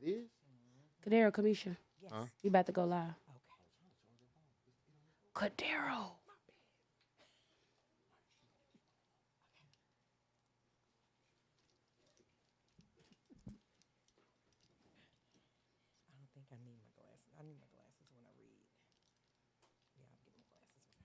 It is? Kadero, Kamisha, Yes. Huh? we about to go live. Okay. Kadero. I don't think I need my glasses. I need my glasses when I read. Yeah, I'll get my glasses when I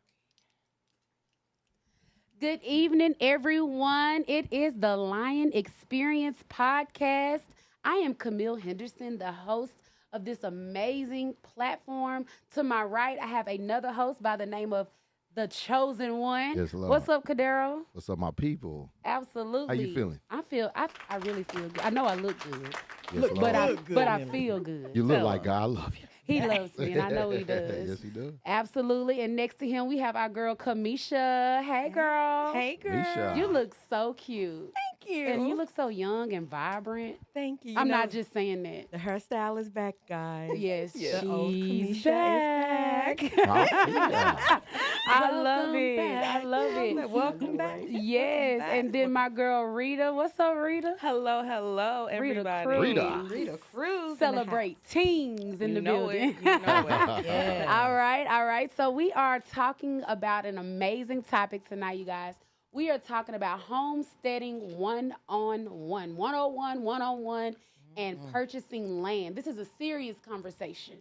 read. Good evening, everyone. It is the Lion Experience podcast. I am Camille Henderson, the host of this amazing platform. To my right, I have another host by the name of the Chosen One. Yes, Lord. What's up, Kadero? What's up, my people? Absolutely. How you feeling? I really feel good. I know I look good, Yes, but I Lord. Look good, but I Millie. feel good. You look Tell like him. God. I love you. He loves me, and I know he does. Yes, he does. Absolutely. And next to him, we have our girl Kamisha. Hey, girl. Hey, girl. Misha. You look so cute. Thank you. And you look so young and vibrant. Thank you. I'm not just saying that. The hairstyle is back, guys. Yes, The old she's Kamisha back. is I see that. I love Welcome it. back. I love it. Welcome back. Yes. back. And then my girl Rita. What's up, Rita? Hello, hello, Rita everybody. Cruz. Rita. Rita Cruz. Celebrate teens in You the know building. it. You know it. Yeah. All right, all right. So we are talking about an amazing topic tonight, you guys. We are talking about homesteading one-on-one, 101, one-on-one, and purchasing land. This is a serious conversation.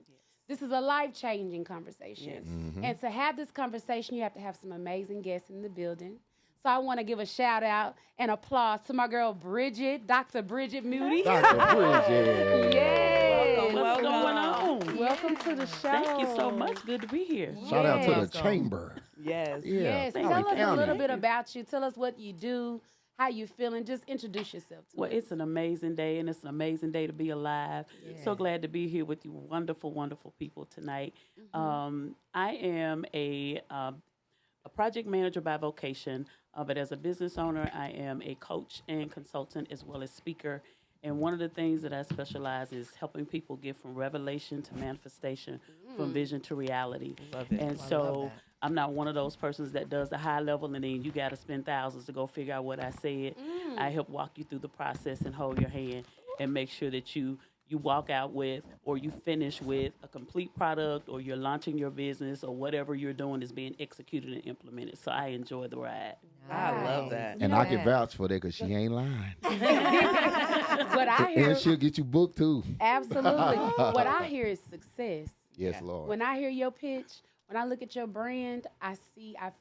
This is a life-changing conversation. And to have this conversation, you have to have some amazing guests in the building. So I want to give a shout out and applause to my girl Bridgette, Dr. Bridgette Moody. Dr. Bridgette. Yes. What's going on? Welcome to the show. Thank you so much. Good to be here. Shout out to Yes. the chamber. Yes. Yeah. Yes, County, tell us a county. little bit about you. Tell us what you do, how you feeling. Just introduce yourself to Well, us. it's an amazing day, and it's an amazing day to be alive. So glad to be here with you, wonderful, wonderful people tonight. I am a project manager by vocation, but as a business owner, I am a coach and consultant as well as speaker. And one of the things that I specialize is helping people get from revelation to manifestation, from vision to reality. Love it. And so I'm not one of those persons that does the high level and then you got to spend thousands to go figure out what I said. I help walk you through the process and hold your hand and make sure that you walk out with or you finish with a complete product or you're launching your business or whatever you're doing is being executed and implemented. So I enjoy the ride. I love that. And I can vouch for that because she ain't lying. What I hear, And she'll get you booked too. absolutely. What I hear is success. Yes, Lord. When I hear your pitch, when I look at your brand, I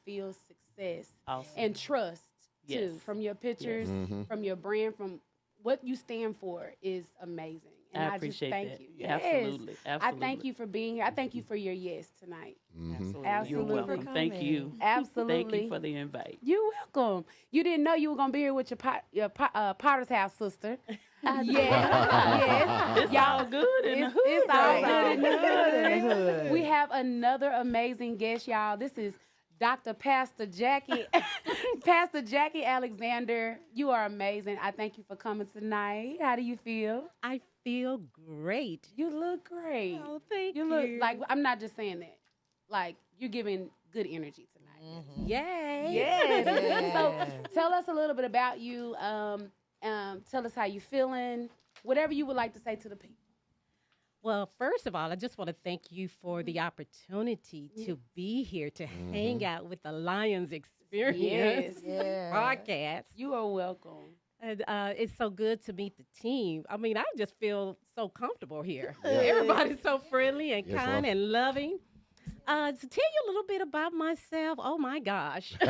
feel success Awesome. and trust too. Yes. From your pictures, from your brand, from what you stand for is amazing. And I just appreciate thank that. you. Absolutely, I thank absolutely. you for being here. I thank you for your yes tonight. Absolutely. Absolutely. You're welcome. Thank you. Absolutely. Thank you for the invite. You're welcome. You didn't know you were gonna be here with your Potter's House sister. Yes. It's all good in the hood. It's all right good in the now. hood. We have another amazing guest, y'all. This is Dr. Pastor Jackie, Pastor Jackie Alexander. You are amazing. I thank you for coming tonight. How do you feel? I feel great. You look great. Oh, thank You look like, I'm not just saying that. Like, you're giving good energy tonight. Yay. Yes. So tell us a little bit about you. Tell us how you feeling. Whatever you would like to say to the people. Well, first of all, I just want to thank you for the opportunity to be here to hang out with the Lions Experience podcast. You are welcome. And it's so good to meet the team. I mean, I just feel so comfortable here. Yeah. Everybody's so friendly and Yes, kind love. and loving. To tell you a little bit about myself, oh my gosh. Oh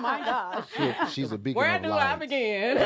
my gosh. She's a beacon Where of do light. I begin?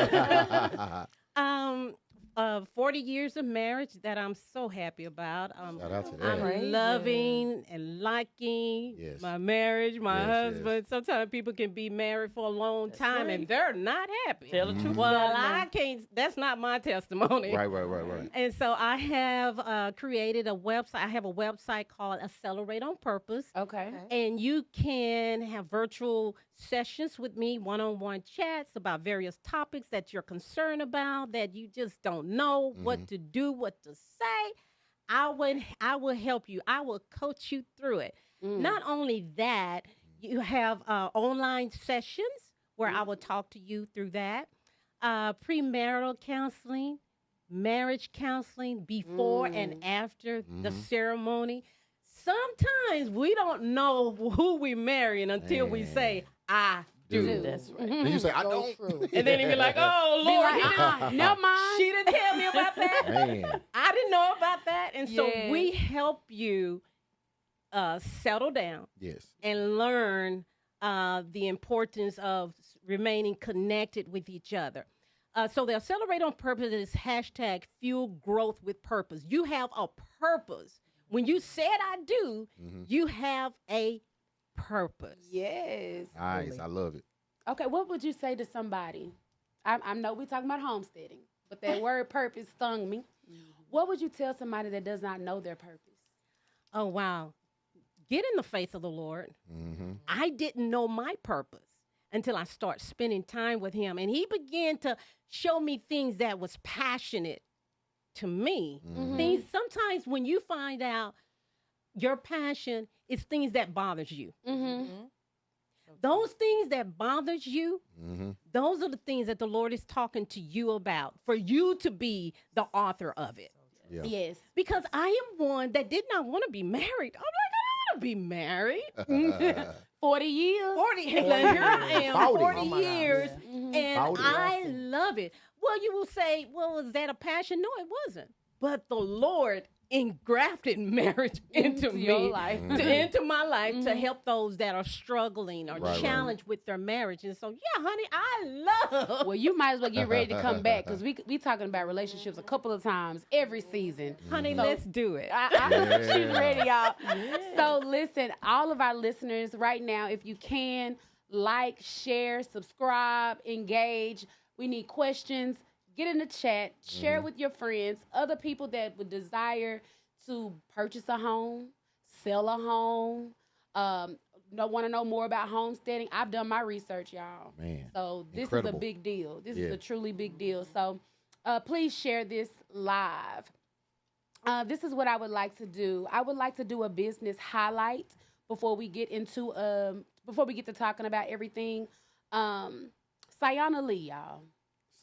40 years of marriage that I'm so happy about. Shout out to that. I'm loving and liking Yes. my marriage, my Yes, husband. Sometimes people can be married for a long time and they're not happy. Tell the truth. Well, about it I now. can't, that's not my testimony. Right. And so I have created a website. I have a website called Accelerate on Purpose. Okay. And you can have virtual sessions with me, one-on-one chats about various topics that you're concerned about, that you just don't know what to do, what to say. I will help you. I will coach you through it. Not only that, you have online sessions where I will talk to you through that. Premarital counseling, marriage counseling before and after the ceremony. Sometimes we don't know who we marrying until we Man. say, I do. Dude. That's right. Then you say, I So don't. true. And then you be like, oh, Be Lord, like, he didn't, never mind. she didn't tell me about that. Man. I didn't know about that. And so Yes. we help you settle down Yes. and learn the importance of remaining connected with each other. So the Accelerate on Purpose is hashtag fuel growth with purpose. You have a purpose. When you said I do, you have a purpose. Yes. Nice. I love it. Okay, what would you say to somebody? I know we're talking about homesteading, but that word purpose stung me. What would you tell somebody that does not know their purpose? Oh, wow. Get in the face of the Lord. Mm-hmm. I didn't know my purpose until I start spending time with him. And he began to show me things that was passionate to me. Things sometimes when you find out your passion is things that bothers you. Those things that bothers you, those are the things that the Lord is talking to you about for you to be the author of it. Yeah. Yes. Because I am one that did not want to be married. I'm like, I don't want to be married. 40 years. 40, here I am, 40. 40 Oh my God. years, and 40. I love it. Well, you will say, well, is that a passion? No, it wasn't. But the Lord engrafted marriage into me, your life. into my life, to help those that are struggling or Right. challenged with their marriage. And so, yeah, honey, I love. Well, you might as well get ready to come back because we talking about relationships a couple of times every season. Honey, So- let's do it. She's ready, y'all. So listen, all of our listeners right now, if you can, like, share, subscribe, engage. We need questions. Get in the chat. Share with your friends, other people that would desire to purchase a home, sell a home, want to know more about homesteading. I've done my research, y'all. Man, So this is incredible. a big deal. This Yeah. is a truly big deal. So please share this live. This is what I would like to do. I would like to do a business highlight before we get into talking about everything. Sayana Lee, y'all.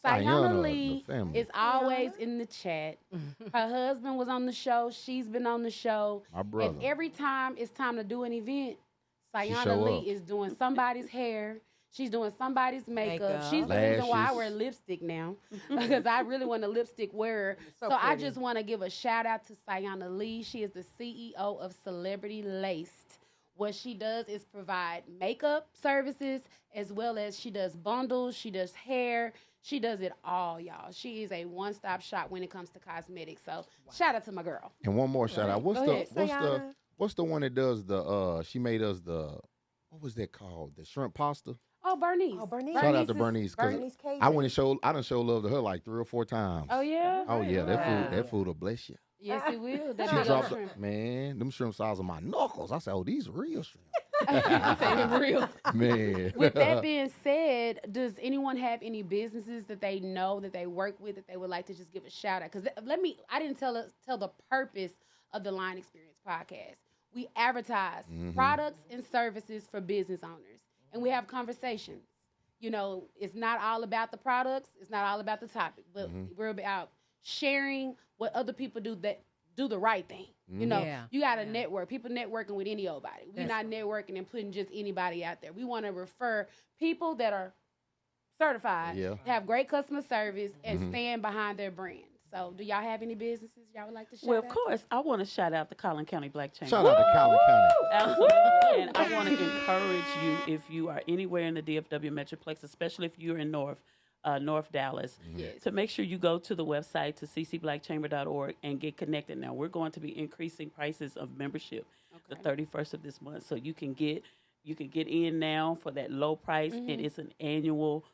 Sayana Sayana, Lee the family. is always in the chat. Her husband was on the show. She's been on the show. My brother. And every time it's time to do an event, show Sayana Lee up. is doing somebody's hair. She's doing somebody's makeup. Makeup. She's the reason why I Lashes. wear lipstick now because I really want a lipstick wearer. So So I pretty. just want to give a shout out to Sayana Lee. She is the CEO of Celebrity Laced. What she does is provide makeup services as well as she does bundles. She does hair. She does it all, y'all. She is a one-stop shop when it comes to cosmetics. So shout out to my girl. And one more shout out. Go ahead. What's the one that does the she made us the what was that called? The shrimp pasta? Oh, Bernice. Oh, Bernice. Shout out to is- Bernice. 'Cause Bernice Cajun. I done showed love to her like 3 or 4 times. Oh, yeah? Oh yeah, Wow. that food will bless you. Yes, it will. That She big old dropped shrimp. man, them shrimp size of my knuckles. I said, oh, these real shrimp. real. Man. With that being said, does anyone have any businesses that they know that they work with that they would like to just give a shout out? Because I didn't tell the purpose of the Line Experience podcast. We advertise products and services for business owners, and we have conversations. You know, it's not all about the products. It's not all about the topic, but we're about sharing what other people do that do the right thing. You know, Yeah. you got to network. People networking with any old body. We're not networking and putting just anybody out there. We want to refer people that are certified, Yeah. have great customer service, and stand behind their brand. So, do y'all have any businesses y'all would like to shout Well, out? of course, I want to shout out the Collin County Black Chamber. Shout out to Collin County. Absolutely. And I want to encourage you, if you are anywhere in the DFW Metroplex, especially if you're in North Dallas, Yes. to make sure you go to the website to ccblackchamber.org and get connected. Now, we're going to be increasing prices of membership the 31st of this month, so you can get in now for that low price, and it's an annual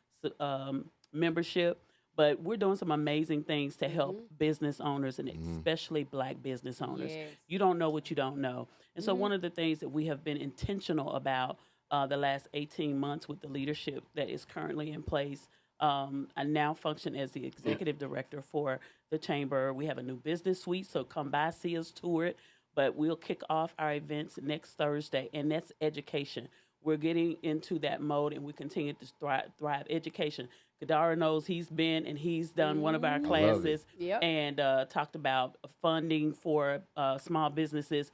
membership. But we're doing some amazing things to help business owners, and especially Black business owners. Yes. You don't know what you don't know. And so one of the things that we have been intentional about the last 18 months with the leadership that is currently in place, I now function as the executive director for the chamber. We have a new business suite, so come by, see us, tour it. But we'll kick off our events next Thursday, and that's education. we're getting into that mode, and we continue to thrive. Education. Kadara knows he's been and he's done one of our classes Yep. and talked about funding for small businesses.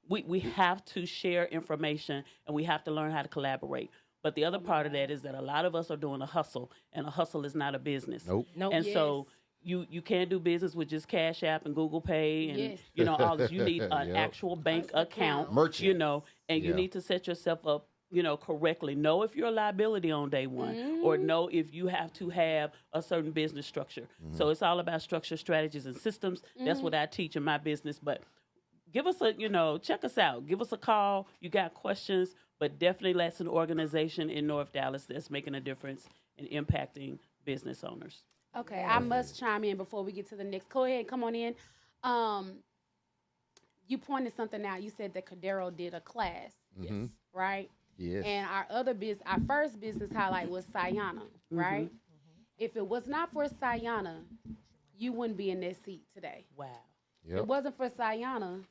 We have to share information, and we have to learn how to collaborate. But the other part of that is that a lot of us are doing a hustle, and a hustle is not a business. Nope. And so you can't do business with just Cash App and Google Pay and all this. You need an actual bank account, Merchant. and you need to set yourself up, correctly. Know if you're a liability on day one, or know if you have to have a certain business structure. So it's all about structure, strategies, and systems. That's what I teach in my business. But give us check us out. Give us a call. You got questions, but definitely that's an organization in North Dallas that's making a difference and impacting business owners. Okay, I must chime in before we get to the next. Go ahead, come on in. You pointed something out. You said that Cadero did a class, Mhm. right? Yes. And our first business highlight was Sayana, right? If it was not for Sayana, you wouldn't be in that seat today. Wow. If it wasn't for Sayana,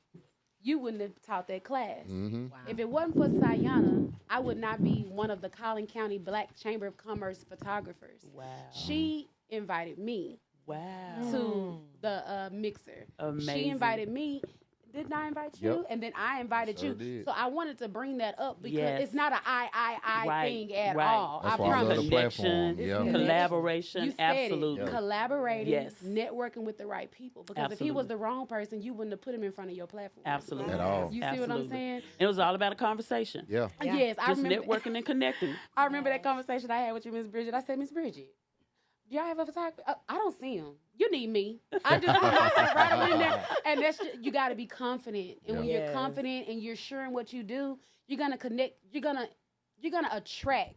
you wouldn't have taught that class. Mm-hmm. If it wasn't for Sayana, I would not be one of the Collin County Black Chamber of Commerce photographers. Wow. She invited me Wow. to the mixer. Amazing. She invited me. Didn't I invite you? Yep. And then I invited Sure you. did. So I wanted to bring that up because Yes. it's not an I Right, thing at right. all. That's I why I love promise the you. platform. Connection, Yeah. collaboration, You said absolutely. it. Collaborating, Yes. networking with the right people. Because if he was Absolutely. the wrong person, you wouldn't have put him in front of your platform. Absolutely. At all. You see what I'm Absolutely. saying? And it was all about a conversation. Yeah. Yes, I Just remember. networking and connecting. I remember that conversation I had with you, Miss Bridget. I said, Miss Bridget, do y'all have a photographer? I don't see him. You need me. I just put myself right up in there. And you got to be confident. And when you're Yes. confident and you're sure in what you do, you're gonna connect. You're gonna attract.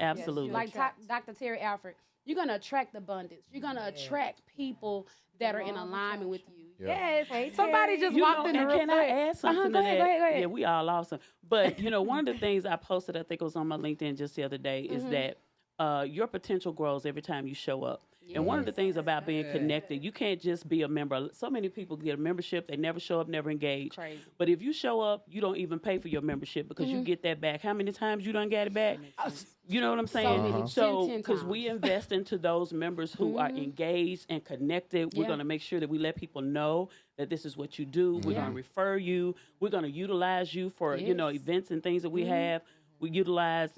Absolutely. Like Dr. Terry Alfred, you're gonna attract abundance. You're gonna attract people that are in alignment with you. Yeah. Yes. Hey, Somebody Terry. just walked in the and room. can I add something Go to ahead, that? go ahead. Yeah, we all awesome. But one of the things I posted, I think it was on my LinkedIn just the other day, is that your potential grows every time you show up. And one of the things about being connected, you can't just be a member. So many people get a membership, they never show up, never engage. Crazy. But if you show up, you don't even pay for your membership because you get that back. How many times you done got it back? You know what I'm saying? many. So, 10 because we times. invest into those members who are engaged and connected, we're Yeah. going to make sure that we let people know that this is what you do. We're going to refer you. We're going to utilize you for, Yes. events and things that we have. We utilize,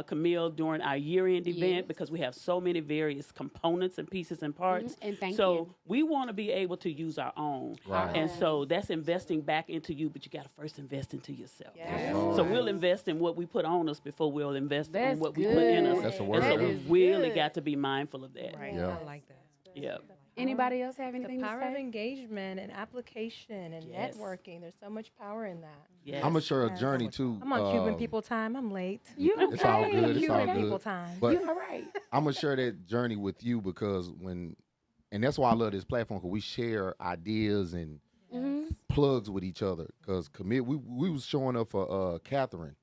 Camille during our year-end event Yes. because we have so many various components and pieces and parts. And thank so you. we want to be able to use our own. Right. And so that's investing back into you, but you got to first invest into yourself. Yes. So we'll invest in what we put on us before we'll invest That's in what we put in us. good. That's a And word. so That we is really good. got to be mindful of that. Right. Yeah. I like that. Yeah. Anybody else have The anything power to of say? engagement and application and Yes. networking. There's so much power in that. Yes. I'm gonna share a Yes. journey too. I'm on Cuban people time. I'm late. You okay? It's all good. It's You all okay? good. People time. But You all right? I'm gonna share that journey with you because and that's why I love this platform because we share ideas and plugs with each other. Because we was showing up for Catherine.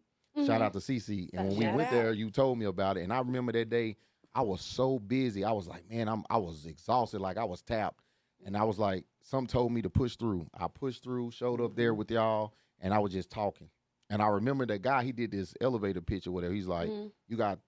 Shout out to Cece. And when we went there, you told me about it. And I remember that day I was so busy. I was like, man, I was exhausted. Like I was tapped. And I was like, some told me to push through. I pushed through, showed up there with y'all, and I was just talking. And I remember that guy, he did this elevator pitch or whatever. He's like, you got,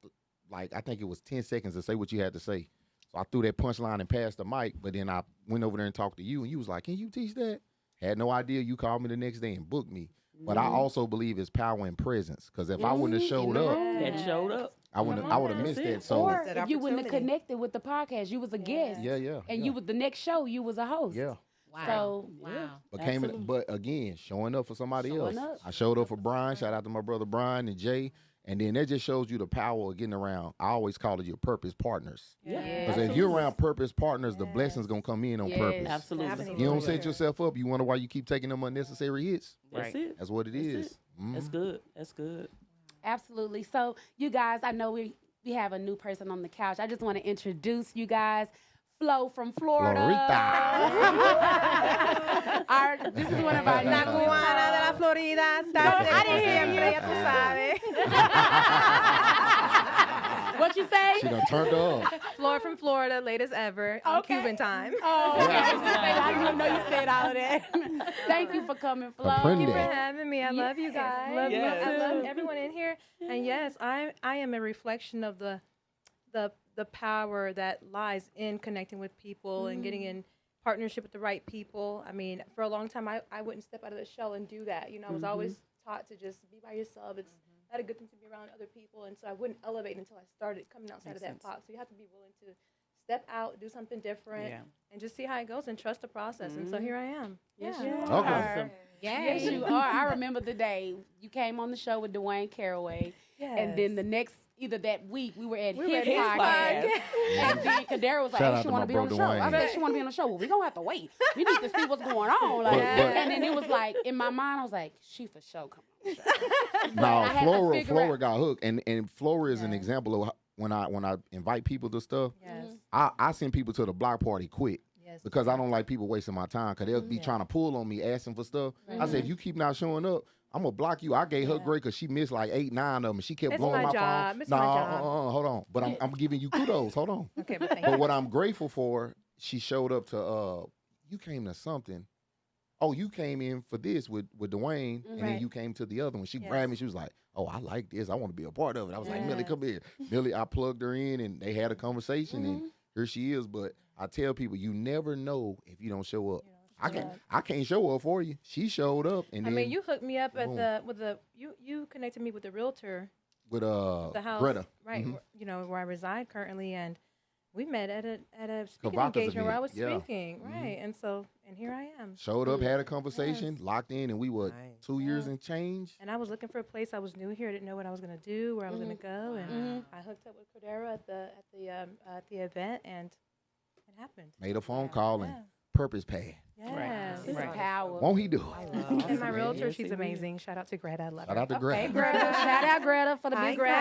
like, I think it was 10 seconds to say what you had to say. So I threw that punchline and passed the mic, but then I went over there and talked to you, and you was like, can you teach that? Had no idea. You called me the next day and booked me. But I also believe it's power and presence, because if I wouldn't have showed up, That showed up. I would have missed that. So Or that if you wouldn't have opportunity. connected with the podcast, you was a guest. yeah. And you was the next show, you was a host. Yeah. Wow. So Wow. But again, showing up for somebody Showing else. up. I showed up for Brian. Shout out to my brother Brian and Jay. And then that just shows you the power of getting around. I always call it your purpose partners. yeah. Because if you're around purpose partners, the blessings going to come in on Yes. purpose. Absolutely. You don't set yourself up. You wonder why you keep taking them unnecessary hits. That's it. That's what it That's is. it. That's good. That's good. Absolutely. So, you guys, I know we have a new person on the couch. I just want to introduce you guys. Flo from Florida. This is one of our La newest cubana de la Florida. I didn't hear you. Ya tú sabes. What you say? She done turned her up. Flora from Florida, late as ever, on Okay. Cuban time. Oh, Yeah. okay. I didn't even know you said all of that. Thank you for coming, Flo. Apprende. Thank you for having me. I love you Yes, guys. love you I love too. everyone in here. And yes, I am a reflection of the power that lies in connecting with people and getting in partnership with the right people. I mean, for a long time, I wouldn't step out of the shell and do that. You know, I was always taught to just be by yourself. It's not a good thing to be around other people. And so I wouldn't elevate until I started coming outside of that box. So you have to be willing to step out, do something different, and just see how it goes and trust the process. And so here I am. Yes, Yeah. you are. Okay. Awesome. Yes, you are. I remember the day you came on the show with Dwayne Caraway, and then the next, either that week, we were at his podcast. And then Kadera was like, Shout hey, out she to want my to be on bro the show. I Dwayne. said, she want to be on the show. Well, we're going to have to wait. We need to see what's going on. Like, and then it was like, in my mind, I was like, she for sure come on the show. No, I had to figure Flora out- got hooked, and Flora is an example of when I invite people to stuff. Yes. I send people to the block party quick. Yes. Because I don't like people wasting my time, because they'll be trying to pull on me, asking for stuff. I said, if you keep not showing up, I'm going to block you. I gave her great because she missed like 8, 9 of them. She kept It's blowing my my job. phone. It's my job. Hold on. But I'm giving you kudos. Hold on. Okay, but thank But you. what I'm grateful for, she showed up to, you came to something. Oh, you came in for this with Dwayne, and then Right. you came to the other one. She Yes. grabbed me. She was like, oh, I like this. I want to be a part of it. I was like, Millie, Yes. come here. Millie, I plugged her in, and they had a conversation, and here she is. But I tell people, you never know if you don't show up. I can't show up for you. She showed up, and I then mean, you hooked me up boom. you connected me with the realtor, with the house, Greta, right? Mhm. Where, you know where I reside currently, and we met at a speaking Kavaka's engagement where I event, was yeah. speaking, right? And here I am. showed up, had a conversation, locked in, and we were Nice. 2 years and change. And I was looking for a place. I was new here. I didn't know what I was going to do, where I was going to go, and I hooked up with Cordero at the event, and it happened. Made a phone call and Yeah. purpose pad. Yes. This is Right. power. Won't he do I it? love And my it. realtor, Yes, she's he will. amazing. Shout out to Greta. I love Shout her. out to Okay, Greta. Greta. Shout out Greta for the Hi, business Greta.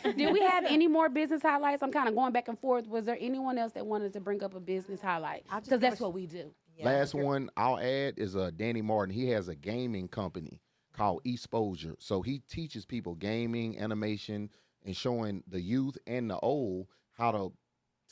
highlight. Did we have any more business highlights? I'm kind of going back and forth. Was there anyone else that wanted to bring up a business highlight? I'll just Because give that's a- what we do. Yeah. Last one I'll add is Danny Martin. He has a gaming company called Exposure. So he teaches people gaming, animation, and showing the youth and the old how to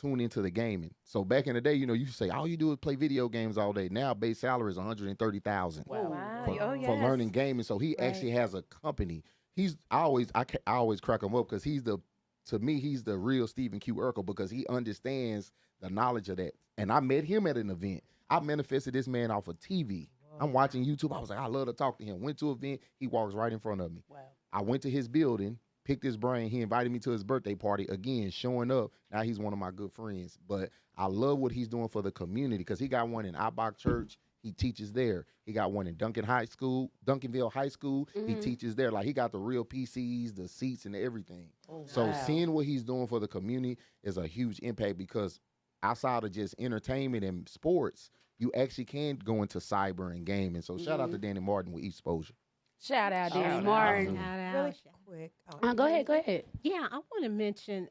tune into the gaming. So back in the day, you used to say all you do is play video games all day. Now base salary is $130,000 Wow. for, Oh, yes. for learning gaming. So he Right. actually has a company. I always crack him up because to me he's the real Stephen Q. Urkel because he understands the knowledge of that. And I met him at an event. I manifested this man off of TV. I'm watching YouTube. I was like, I love to talk to him. Went to an event. He walks right in front of me. Wow. I went to his building, picked his brain. He invited me to his birthday party again, showing up. Now he's one of my good friends. But I love what he's doing for the community because he got one in Outback Church. He teaches there. He got one in Duncanville High School. He teaches there. Like he got the real PCs, the seats, and everything. So seeing what he's doing for the community is a huge impact because outside of just entertainment and sports, you actually can go into cyber and gaming. So shout out to Danny Martin with Exposure. Shout out, Shout Danny out. Martin. Shout out. Really quick. Go ahead. Yeah, I want to mention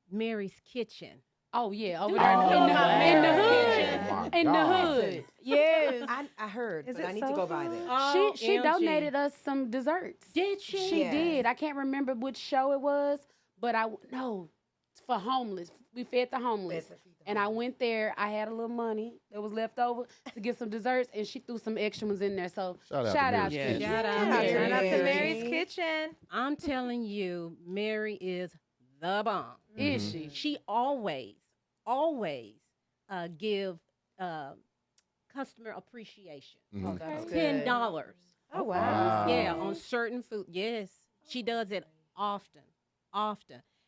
Mary's Kitchen. Oh, yeah. Over Do there you in know about the Mary's hood. Kitchen? Oh, my In the God. hood. Yes. I heard, Is but it I need to so go by good? there. Oh, She OMG. donated us some desserts. Did she? She Yeah. did. I can't remember which show it was, but for homeless. We fed the homeless. And I went there. I had a little money that was left over to get some desserts, and she threw some extra ones in there. So Shout out to shout out Mary's to Kitchen. you. Shout out Shout to out to Mary. Mary's Kitchen. I'm telling you, Mary is the bomb. Is she? She always give customer appreciation. Mhm. That's good. $10. Oh, wow. Wow. Yeah, on certain food. Yes, she does it often.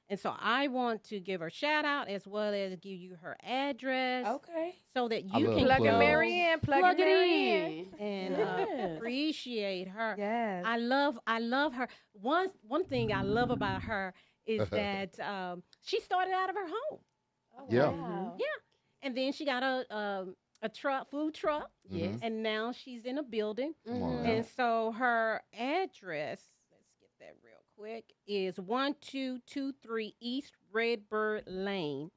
And so I want to give her a shout out as well as give you her address Okay. so that I you love can plug. Plug go it Mary in. Plug it Mary in. and Yes. appreciate her. Yes. I love her. One thing I love about her is that she started out of her home, Oh, Yeah. wow. and then she got a food truck, Yes. and now she's in a building. Come on, Mhm. now. And so her address, let's get that real quick, is 1223 East Redbird Lane,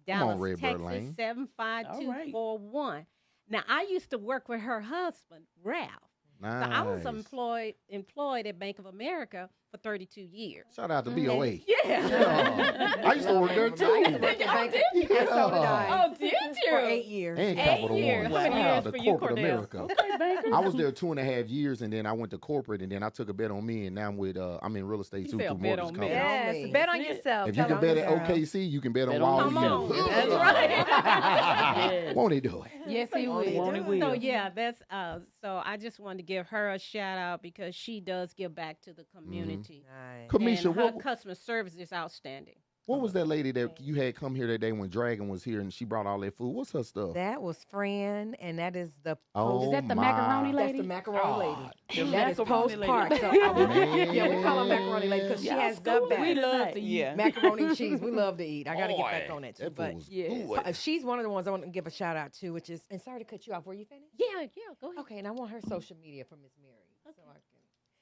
Come on, Dallas, Redbird Texas Lane. 75241. Now I used to work with her husband, Ralph. Nice. So I was employed at Bank of America, for 32 years. Shout out to BOA. Yeah. I used to work there I used too. to work at Bank and so did I. Oh, did For you? 8 years. And 8 Capital years. One. How many Shout out years to for you, corporate Cordell? America. Okay, bankers. I was there 2.5 years, and then I went to corporate, and then I took a bet on me, and now I'm with I'm in real estate too said through bet mortgage on me. company. Yeah. Yes, me. bet on That's it. yourself. If you Tell can them. bet at OKC, you can bet on Bet on Wall Come on. Street. That's right. Yes. Won't he do it? Yes, he will. Won't he will? So yeah, that's so I just wanted to give her a shout out because she does give back to the community. Nice. Kamisha, And her what, customer service is outstanding. what was that lady that you had come here that day when Dragon was here and she brought all that food? What's her stuff? That was Fran, and that is the Oh, Is that the my. macaroni That's lady? the macaroni lady. The That is macaroni Post lady. Park. So yeah, we call her macaroni lady because she Y'all has the school best. we love to eat. Yeah. Macaroni and cheese. We love to eat. I got to get Boy, back on that too. that But food was Yes. good. she's one of the ones I want to give a shout out to, which is, and sorry to cut you off. Were you finished? Yeah, go ahead. Okay, and I want her social media from Miss Mary. So I can.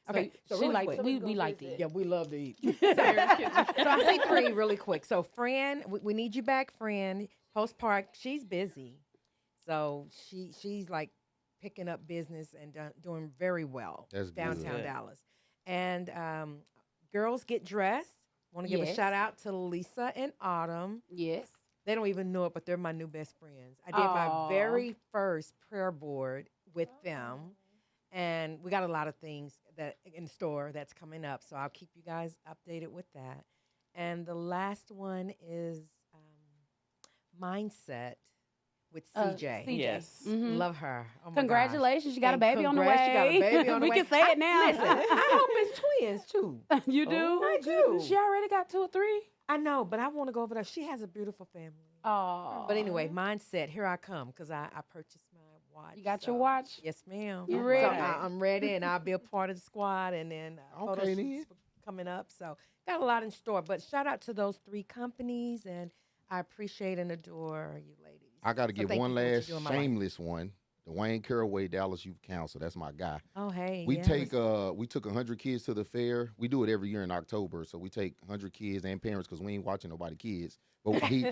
So Okay, so she really like- quick. we like to eat. Yeah, we love to eat. So I say 3 really quick. So Fran, we need you back, Fran. Post Park, she's busy, so she's like picking up business and doing very well That's good. downtown Good. Dallas. And Girls Get Dressed. Want to give a Yes. shout out to Lisa and Autumn. Yes. They don't even know it, but they're my new best friends. I did Aw. my very first prayer board with them, and we got a lot of things that in store that's coming up. So I'll keep you guys updated with that. And the last one is Mindset with CJ. CJ. Yes. Mhm. Love her. Oh my Congratulations, you got a And baby on the congrats, you got a way. baby on the We way. can say it now. Listen, I hope it's twins too. You do? I do. She already got 2 or 3? I know, but I want to go over there. She has a beautiful family. Oh. But anyway, Mindset, here I come because I purchased my watch. You got so- your watch? Yes, ma'am. You So ready? I'm ready, and I'll be a part of the squad, and then photo Okay, shoots coming up. So got a lot in store. But shout out to those 3 companies, and I appreciate and adore you ladies. I got to So give thank one you for what you last do in my life. shameless one. Dwayne Caraway, Dallas Youth Council. That's my guy. Oh, hey. We yes. we took 100 kids to the fair. We do it every year in October. So we take 100 kids and parents because we ain't watching nobody kids. But he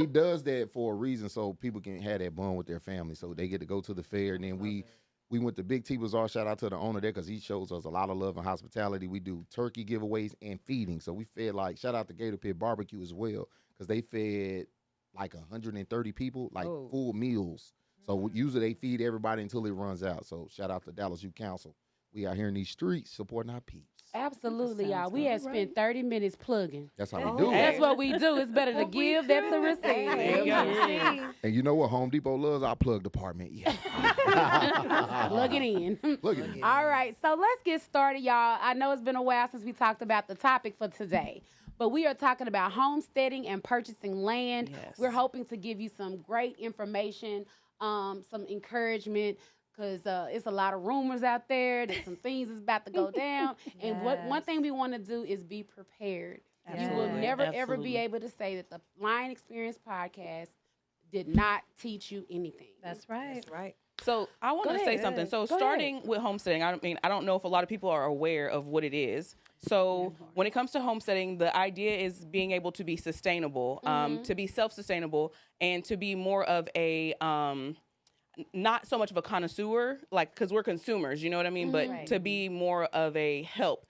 does that for a reason so people can have that bond with their family. So they get to go to the fair. And then we went to Big T Bazaar. Shout out to the owner there because he shows us a lot of love and hospitality. We do turkey giveaways and feeding. So we fed shout out to Gator Pit Barbecue as well because they fed like 130 people, full meals. So usually they feed everybody until it runs out. So shout out to Dallas Youth Council. We out here in these streets supporting our peeps. Absolutely, y'all. Sounds We good. have spent 30 minutes plugging. That's how we do That's it. what we do. It's better to give than to receive. There you go. And you know what? Home Depot loves our plug department. Yeah. Plug it in. Look at it. All right, so let's get started, y'all. I know it's been a while since we talked about the topic for today, but we are talking about homesteading and purchasing land. Yes. We're hoping to give you some great information, some encouragement, because it's a lot of rumors out there that some things is about to go down. And one thing we want to do is be prepared. You will Absolutely. never, ever Absolutely. be able to say that the Lion Experience podcast did not teach you anything. That's right. That's right. So I want Go to say ahead. something. So Go starting with homesteading, I don't know if a lot of people are aware of what it is. So when it comes to homesteading, the idea is being able to be sustainable, to be self-sustainable, and to be more of a not so much of a connoisseur, like because we're consumers, you know what I mean, but to be more of a help.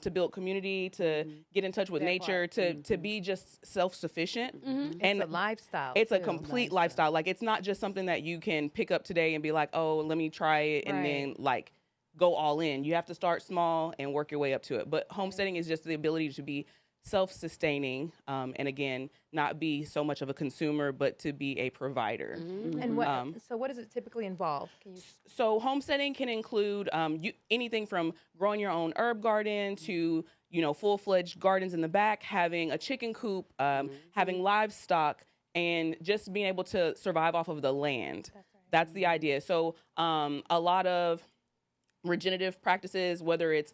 To build community, to get in touch with nature, to be just self-sufficient. And It's a lifestyle. it's a too. complete lifestyle. Like it's not just something that you can pick up today and be like, oh, let me try it and then like go all in. You have to start small and work your way up to it. But homesteading is just the ability to be self-sustaining, and again, not be so much of a consumer, but to be a provider. And what? So what does it typically involve? Can you? So homesteading can include anything from growing your own herb garden to full-fledged gardens in the back, having a chicken coop, having livestock, and just being able to survive off of the land. That's the idea. So a lot of regenerative practices, whether it's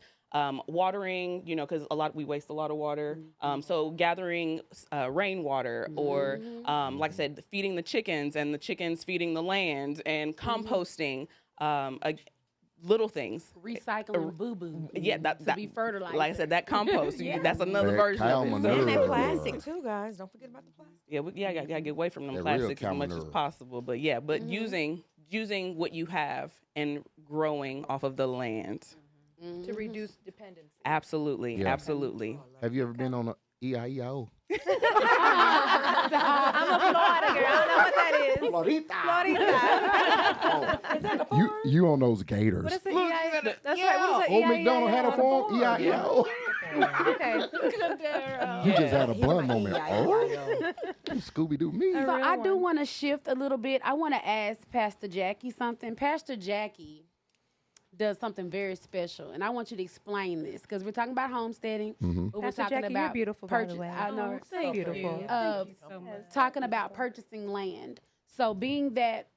watering, because we waste a lot of water. So gathering rainwater or, like I said, feeding the chickens and the chickens feeding the land and composting, little things. Recycling boo-boo. Yeah, to be fertilized. Like I said, that compost, that's another That version cow of it. manure. And that plastic too, guys. Don't forget about the plastic. Yeah, gotta get away from them That real plastics as much as manure. possible. But using what you have and growing off of the land. to reduce dependency. Absolutely, Yeah. absolutely. Have you ever been on a EIEIO? I'm a Florida girl. I don't know what that is. Florida. You on those gators. What is the EI? That's right. What is the Old EIA? McDonald had a farm. EIEIO. Okay. You just had a He's blonde my moment. EIEIO. Oh, Scooby Doo me. So real I do one. want to shift a little bit. I want to ask Pastor Jackie something. Pastor Jackie does something very special, and I want you to explain this because we're talking about homesteading. But we're Pastor talking Jackie, about you're beautiful, by the purchase. way. I know. So beautiful. Talking about purchasing land. So being that,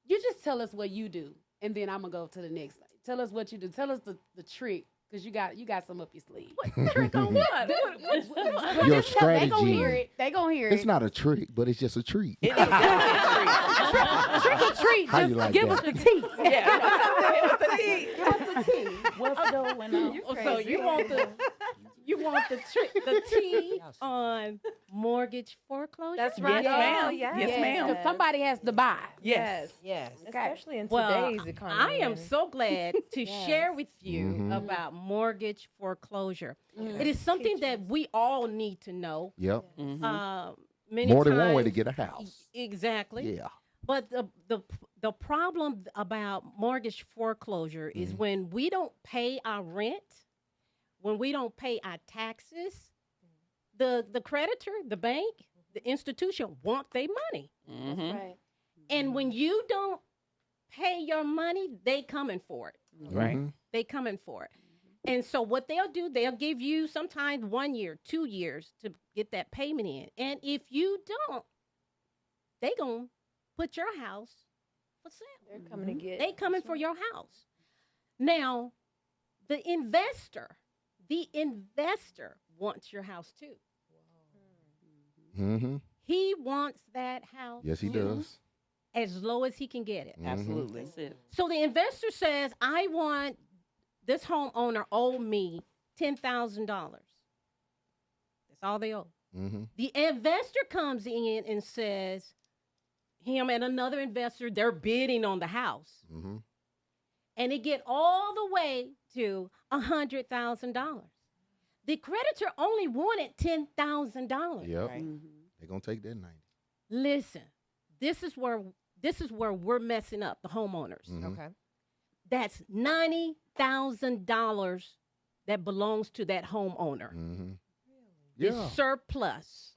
you just tell us what you do, and then I'm gonna go to the next. Tell us what you do. Tell us the trick. Because you got some up your sleeve. Trick on what? Your They gonna hear strategy. it. They gonna hear it. It's not a trick, but it's just a treat. It is definitely a trick or treat. How you Just like give that? us the tea. treat. Yeah. What's going on? So you want the tea on mortgage foreclosure? That's Yes, right. ma'am. Oh, yes. Yes, ma'am. Because somebody has to buy. Yes. Yes. Especially in Well, today's economy. I am so glad to Yes. share with you Mhm. about mortgage foreclosure. It is something that we all need to know. Yep. Many More than one way to times- get a house. Exactly. Yeah. But the problem about mortgage foreclosure is when we don't pay our rent, when we don't pay our taxes, the creditor, the bank, the institution want their money. Right. And when you don't pay your money, they coming for it. Right. Mhm. They coming for it. And so what they'll do, they'll give you sometimes 1 year, 2 years to get that payment in. And if you don't, they gonna put your house for sale. They're coming to get. They coming for your house. Now, the investor wants your house too. Mhm. He wants that house Yes, he too, does. as low as he can get it. Absolutely. That's it. So the investor says, I want this homeowner owe me $10,000. That's all they owe. Mhm. The investor comes in and says, him and another investor, they're bidding on the house. Mhm. And it get all the way to $100,000. The creditor only wanted $10,000. Yep. Right. They're gonna take that 90. Listen, this is where we're messing up, the homeowners. Mhm. Okay. That's $90,000 that belongs to that homeowner. Mhm. It's Yeah. surplus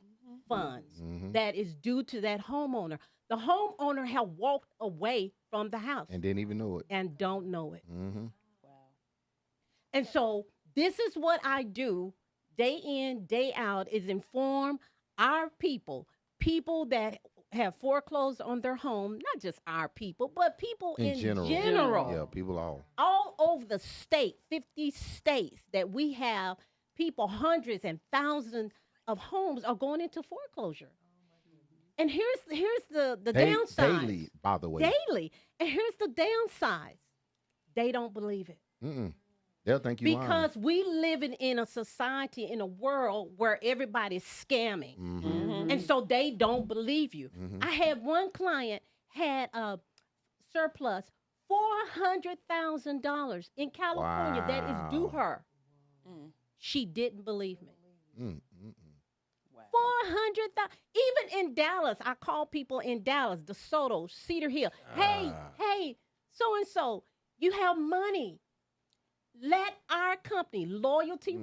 funds Mhm. that is due to that homeowner. The homeowner have walked away from the house And didn't even know it. and don't know it. Mhm. And so this is what I do day in, day out, is inform our people that have foreclosed on their home, not just our people, but people in general. Yeah, people All over the state, 50 states that we have people, hundreds and thousands of homes are going into foreclosure. And here's the downside. Daily, by the way. Daily. And here's the downside. They don't believe it. Mm-mm. They'll think you lying. Because we living in a society, in a world where everybody's scamming. Mhm. And so they don't believe you. Mhm. I had one client had a surplus $400,000 in California that is due Wow. her. She didn't believe me. Mm-mm. 400,000. Even in Dallas, I call people in Dallas, DeSoto, Cedar Hill. Hey, so and so, you have money. Let our company, Royalty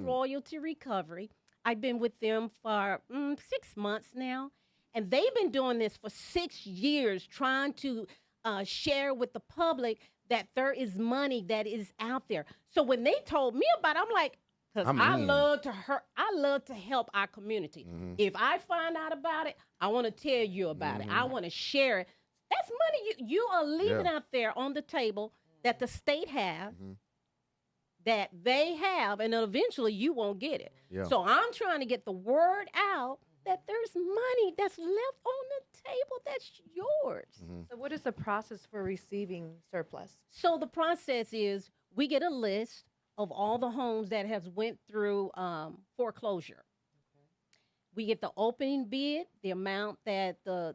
Recovery. I've been with them for 6 months now, and they've been doing this for 6 years, trying to share with the public that there is money that is out there. So when they told me about it, I'm like, because I love to help our community. Mhm. If I find out about it, I want to tell you about it. I want to share it. That's money you are leaving out there on the table that the state have, that they have, and then eventually you won't get it. Yeah. So I'm trying to get the word out that there's money that's left on the table that's yours. So what is the process for receiving surplus? So the process is we get a list of all the homes that has went through foreclosure. We get the opening bid, the amount that the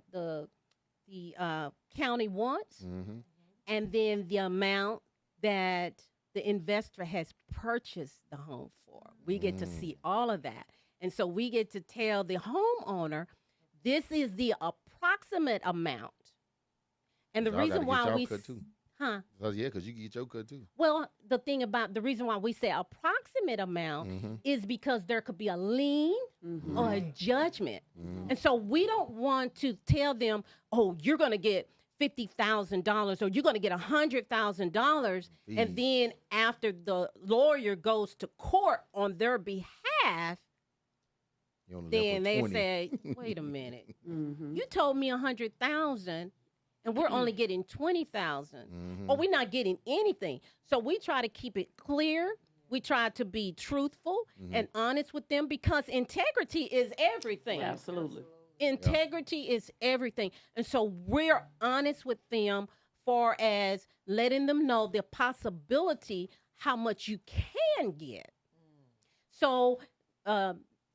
county wants, Mhm. and then the amount that the investor has purchased the home for. We get to see all of that. And so we get to tell the homeowner, this is the approximate amount. And the Y'all reason gotta why get y'all we cut too. huh? Because you can get your cut too. Well, the thing about the reason why we say approximate amount is because there could be a lien or a judgment. And so we don't want to tell them, oh, you're going to get $50,000 or you're going to get $100,000. And then after the lawyer goes to court on their behalf, You only left then with they 20. say, wait a minute, you told me 100,000 and we're only getting 20,000 or we're not getting anything. So we try to keep it clear. We try to be truthful and honest with them because integrity is everything. Absolutely. Integrity is everything. And so we're honest with them far as letting them know the possibility how much you can get. So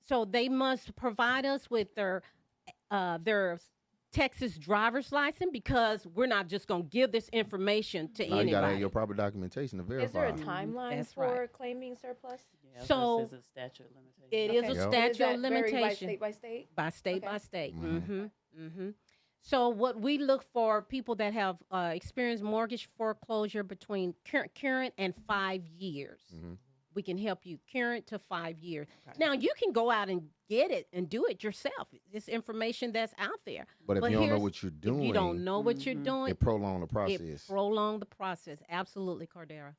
so they must provide us with their Texas driver's license because we're not just going to give this information to Now you gotta have anybody. your proper documentation to verify. Is there a timeline That's for right. claiming surplus? Yeah, So, this is a statute of limitation. It is a Yep. Does statute that of vary limitation. by state? By state, Okay. by state. So what we look for people that have experienced mortgage foreclosure between current and 5 years. We can help you current to 5 years. Now you can go out and get it and do it yourself. It's information that's out there. But if you don't know here's- what you're if doing, you don't know what you're doing, it prolong the it process. prolong the process. Absolutely, Cordera.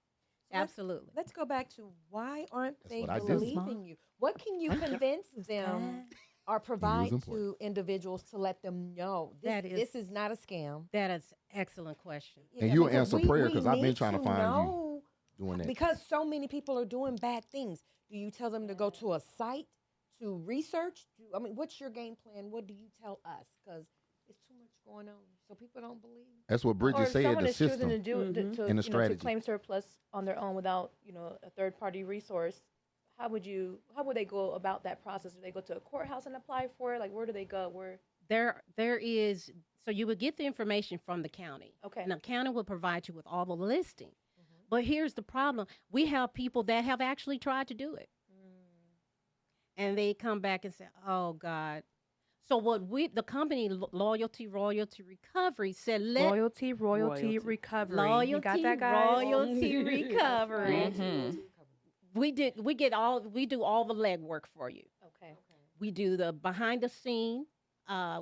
Absolutely. Let's go back to why aren't That's they what I do. believing you? What can you convince them or provide to individuals to let them know this is not a scam? That is an excellent question. And you'll because answer prayer we 'cause I've been need trying to find you know, doing that. because so many people are doing bad things. Do you tell them to go to a site to research? I mean, what's your game plan? What do you tell us? Because it's too much going on, so people don't believe. That's what Bridget Or said. someone The is choosing system. to do and the to strategy. claim surplus on their own without a third party resource. How would they go about that process? Do they go to a courthouse and apply for it? Like, where do they go? Where? There is, so you would get the information from the county. Okay. And the county will provide you with all the listing. But here's the problem. We have people that have actually tried to do it. And they come back and say, oh, God. So the company, Loyalty Recovery, said, Royalty Royalty. recovery. You got that, guys? Royalty Recovery. We do all the legwork for you. Okay. We do the behind the scene.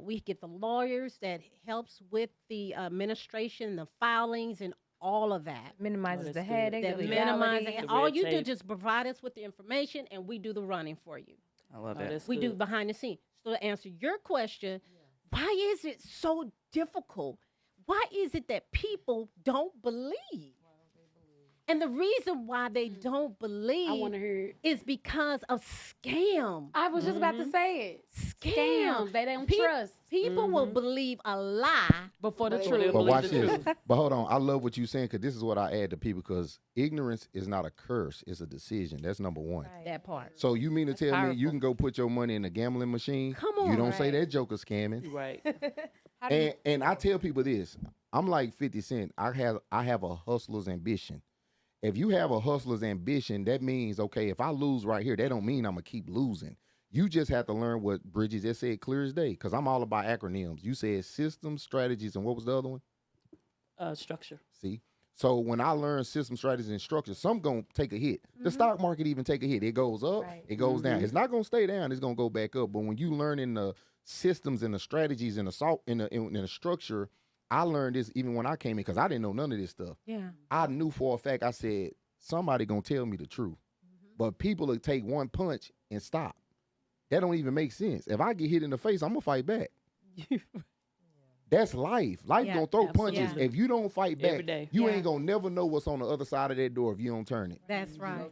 We get the lawyers that helps with the administration, the filings, and all of that. Minimizes that's the good. headache. That the minimizing. legality. The All red you do tape. just provide us with the information, and we do the running for you. I love Oh, it. that's We do good. behind the scene. So to answer your question, why is it so difficult? Why is it that people don't believe? And the reason why they don't believe I want to hear it. is because of scam. I was just about to say it. Scam. They don't Pe- trust. People will believe a lie before the Before truth. they'll But believe watch the this. truth. But hold on. I love what you're saying because this is what I add to people because ignorance is not a curse. It's a decision. That's number one. That part. So you mean to tell me powerful. you can go put your money in a gambling machine? Come You on. don't say that joker scamming. Right. And I tell people this. I'm like 50 Cent. I have a hustler's ambition. If you have a hustler's ambition, that means, okay, if I lose right here, that don't mean I'm going to keep losing. You just have to learn what Bridget just said clear as day because I'm all about acronyms. You said systems, strategies, and what was the other one? Structure. See? So when I learn system, strategies, and structure, some going to take a hit. The stock market even take a hit. It goes up, Right. it goes down. It's not going to stay down. It's going to go back up. But when you learn in the systems and the strategies and the structure, I learned this even when I came in because I didn't know none of this stuff. Yeah. I knew for a fact, I said, somebody going to tell me the truth. But people will take one punch and stop. That don't even make sense. If I get hit in the face, I'm going to fight back. That's life. Life Yeah, going to throw punches. absolutely. If you don't fight back, Every day. you Yeah. ain't going to never know what's on the other side of that door if you don't turn it. That's right.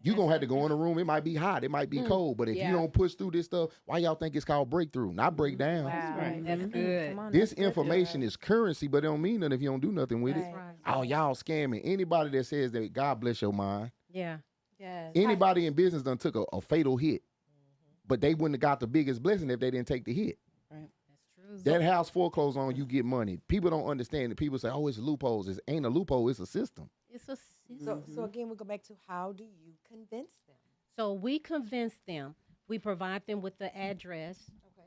You going to have to go in the room. It might be hot. It might be cold. But if Yeah. you don't push through this stuff, why y'all think it's called breakthrough? Not break down. Wow. Right. That's good. Come on, This that's good. information is currency, but it don't mean nothing if you don't do nothing with it. Right. Oh, y'all scamming. Anybody that says that God bless your mind. Yeah. Yes. Anybody in business done took a fatal hit, but they wouldn't have got the biggest blessing if they didn't take the hit. That's true. That house foreclosed on, you get money. People don't understand it. People say, oh, it's loopholes. It ain't a loophole. It's a system. It's a system. So again, we go back to how do you convince them? So we convince them. We provide them with the address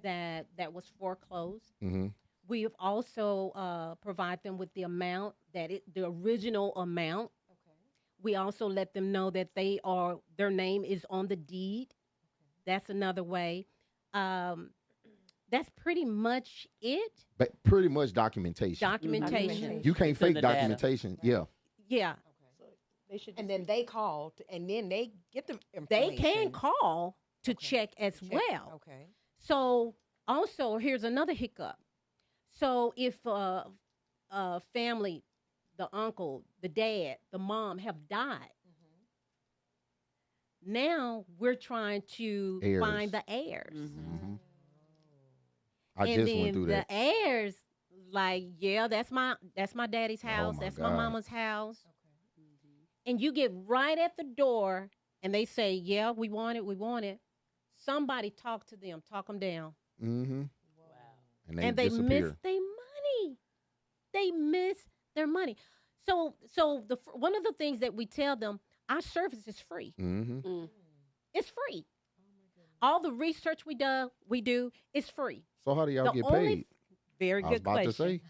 that was foreclosed. Mm-hmm. We have also provide them with the amount the original amount. Okay. We also let them know that their name is on the deed. That's another way. That's pretty much it. But pretty much documentation. Documentation. You can't It's in fake the data. documentation. Yeah. Yeah. They should. And then they call, and then they get the They information. can call to check as well. Okay. So also, here's another hiccup. So if a family, the uncle, the dad, the mom have died, now we're trying to Heirs. find the heirs. Mm-hmm. I And just then went through that. the heirs, like, yeah, that's my daddy's house, my that's my God. mama's house. And you get right at the door and they say, yeah, we want it. Somebody talk to them, talk them down. Mm-hmm. Wow. And they disappear. miss their money. They miss their money. So one of the things that we tell them, our service is free. Mm-hmm. It's free. All the research we do is free. So how do y'all The get only- paid? Very I was good about question. to say.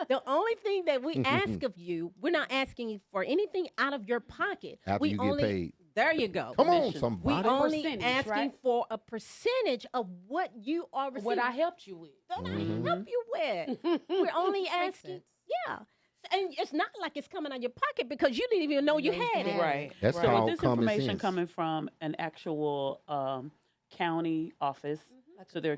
The only thing that we ask of you, we're not asking you for anything out of your pocket. After we you only, get paid. There you go. Come on, Commission. We somebody. only Percentage, asking right? for a percentage of what you are receiving. What I helped you with. Don't Mhm. I help you with? We're only asking. Yeah. And it's not like it's coming out of your pocket because you didn't even know you had it. Right. That's right. So called this common information sense. coming from an actual county office. So there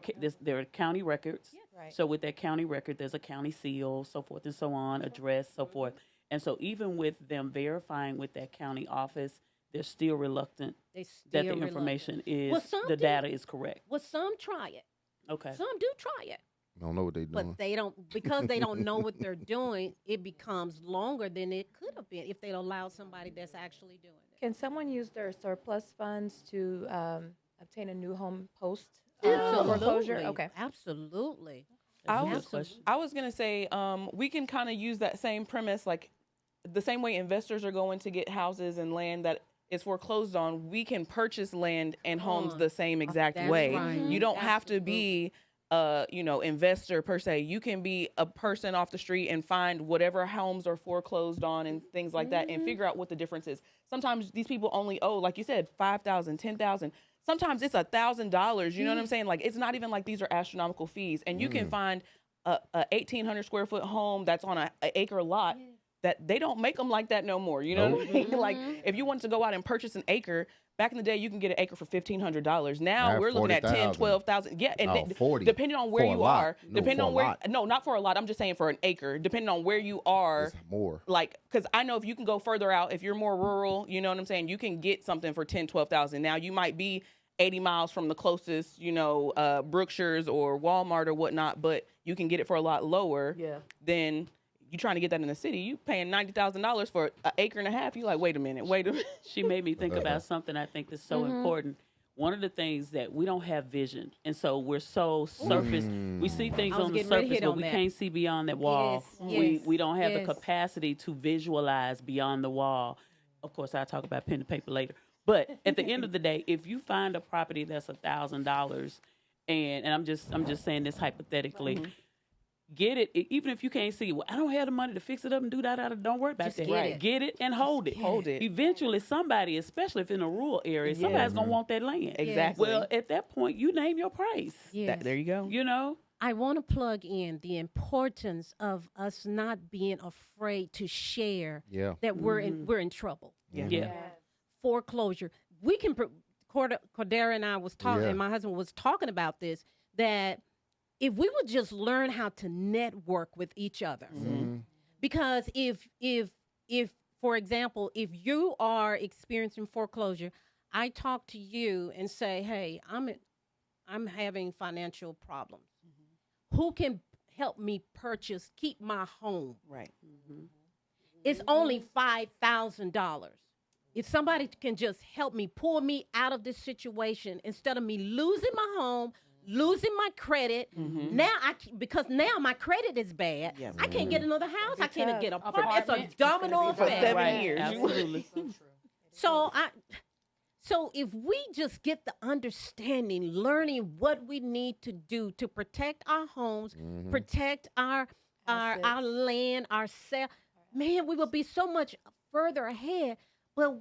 are county records. Right. So with that county record, there's a county seal, so forth and so on, address, so forth. And so even with them verifying with that county office, they're still reluctant They that still the reluctant. information is, Well, some the do. data is correct. Well, some try it. Okay. Some do try it. Don't know what they doing. But they don't, because they don't know what they're doing, it becomes longer than it could have been if they'd allowed somebody that's actually doing it. Can someone use their surplus funds to obtain a new home post Absolutely. foreclosure? Okay. Absolutely. That's a I good was- question. I was gonna say we can kind of use that same premise, like the same way investors are going to get houses and land that is foreclosed on. We can purchase land and homes the same exact That's way. right. You don't have to be investor per se. You can be a person off the street and find whatever homes are foreclosed on and things like that, and figure out what the difference is. Sometimes these people only owe, like you said, $5,000, $10,000. Sometimes it's $1,000. You know what I'm saying? Like, it's not even like these are astronomical fees. And you can find a 1,800 square foot home that's on an acre lot that they don't make them like that no more. You know what I mean? Like, if you wanted to go out and purchase an acre, back in the day, you can get an acre for $1,500. Now Now we're looking at 10, 40,000. 12,000. Yeah, and 40 depending on where for a you lot. are, No, depending for on a where, lot. no, not for a lot. I'm just saying for an acre, depending on where you are. It's more. Like, because I know if you can go further out, if you're more rural, you know what I'm saying, you can get something for 10, 12,000. Now you might be 80 miles from the closest, Brookshire's or Walmart or whatnot, but you can get it for a lot lower than you trying to get that in the city. You paying $90,000 for an acre and a half. You like, wait a minute. She made me think about something I think that's so important. One of the things that we don't have vision, and so we're so surface. We see things I was on the getting ready to surface, hit but on we that. can't see beyond that wall. Yes, We don't have yes. the capacity to visualize beyond the wall. Of course, I'll talk about pen and paper later. But at the end of the day, if you find a property that's $1,000, and I'm just saying this hypothetically. Get it, even if you can't see it. Well, I don't have the money to fix it up and do that. Don't worry about Just that. get it. Get it and hold it. Hold it. Eventually, somebody, especially if in a rural area, somebody's gonna want that land. Exactly. Well, at that point, you name your price. Yes. There you go. You know, I want to plug in the importance of us not being afraid to share Yeah. that we're in trouble. yeah. Foreclosure. We can. Cordera and I was talking, Yeah. and my husband was talking about this. That if we would just learn how to network with each other, because if for example, if you are experiencing foreclosure, I talk to you and say, hey, I'm having financial problems. Who can help me keep my home? Right. It's only $5,000. If somebody can just help me, pull me out of this situation, instead of me losing my home, losing my credit. Now because now my credit is bad. Yeah. I can't get another house. I can't get an apartment. It's a Apartment. domino For effect. 7 years. Absolutely. So if we just get the understanding, learning what we need to do to protect our homes, protect our land, ourselves, man, we will be so much further ahead. But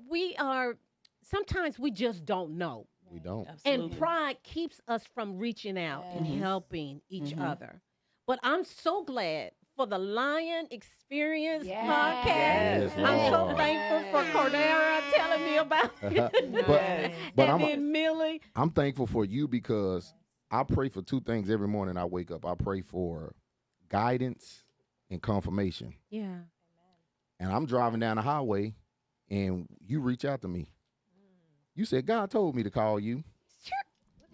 sometimes we just don't know. We don't. Absolutely. And pride keeps us from reaching out and helping each other. But I'm so glad for the Lion Experience podcast. Yes. I'm so Lord. thankful for Cordera telling me about it. But And then Millie. I'm thankful for you because I pray for two things every morning I wake up. I pray for guidance and confirmation. Yeah. And I'm driving down the highway and you reach out to me. You said, God told me to call you.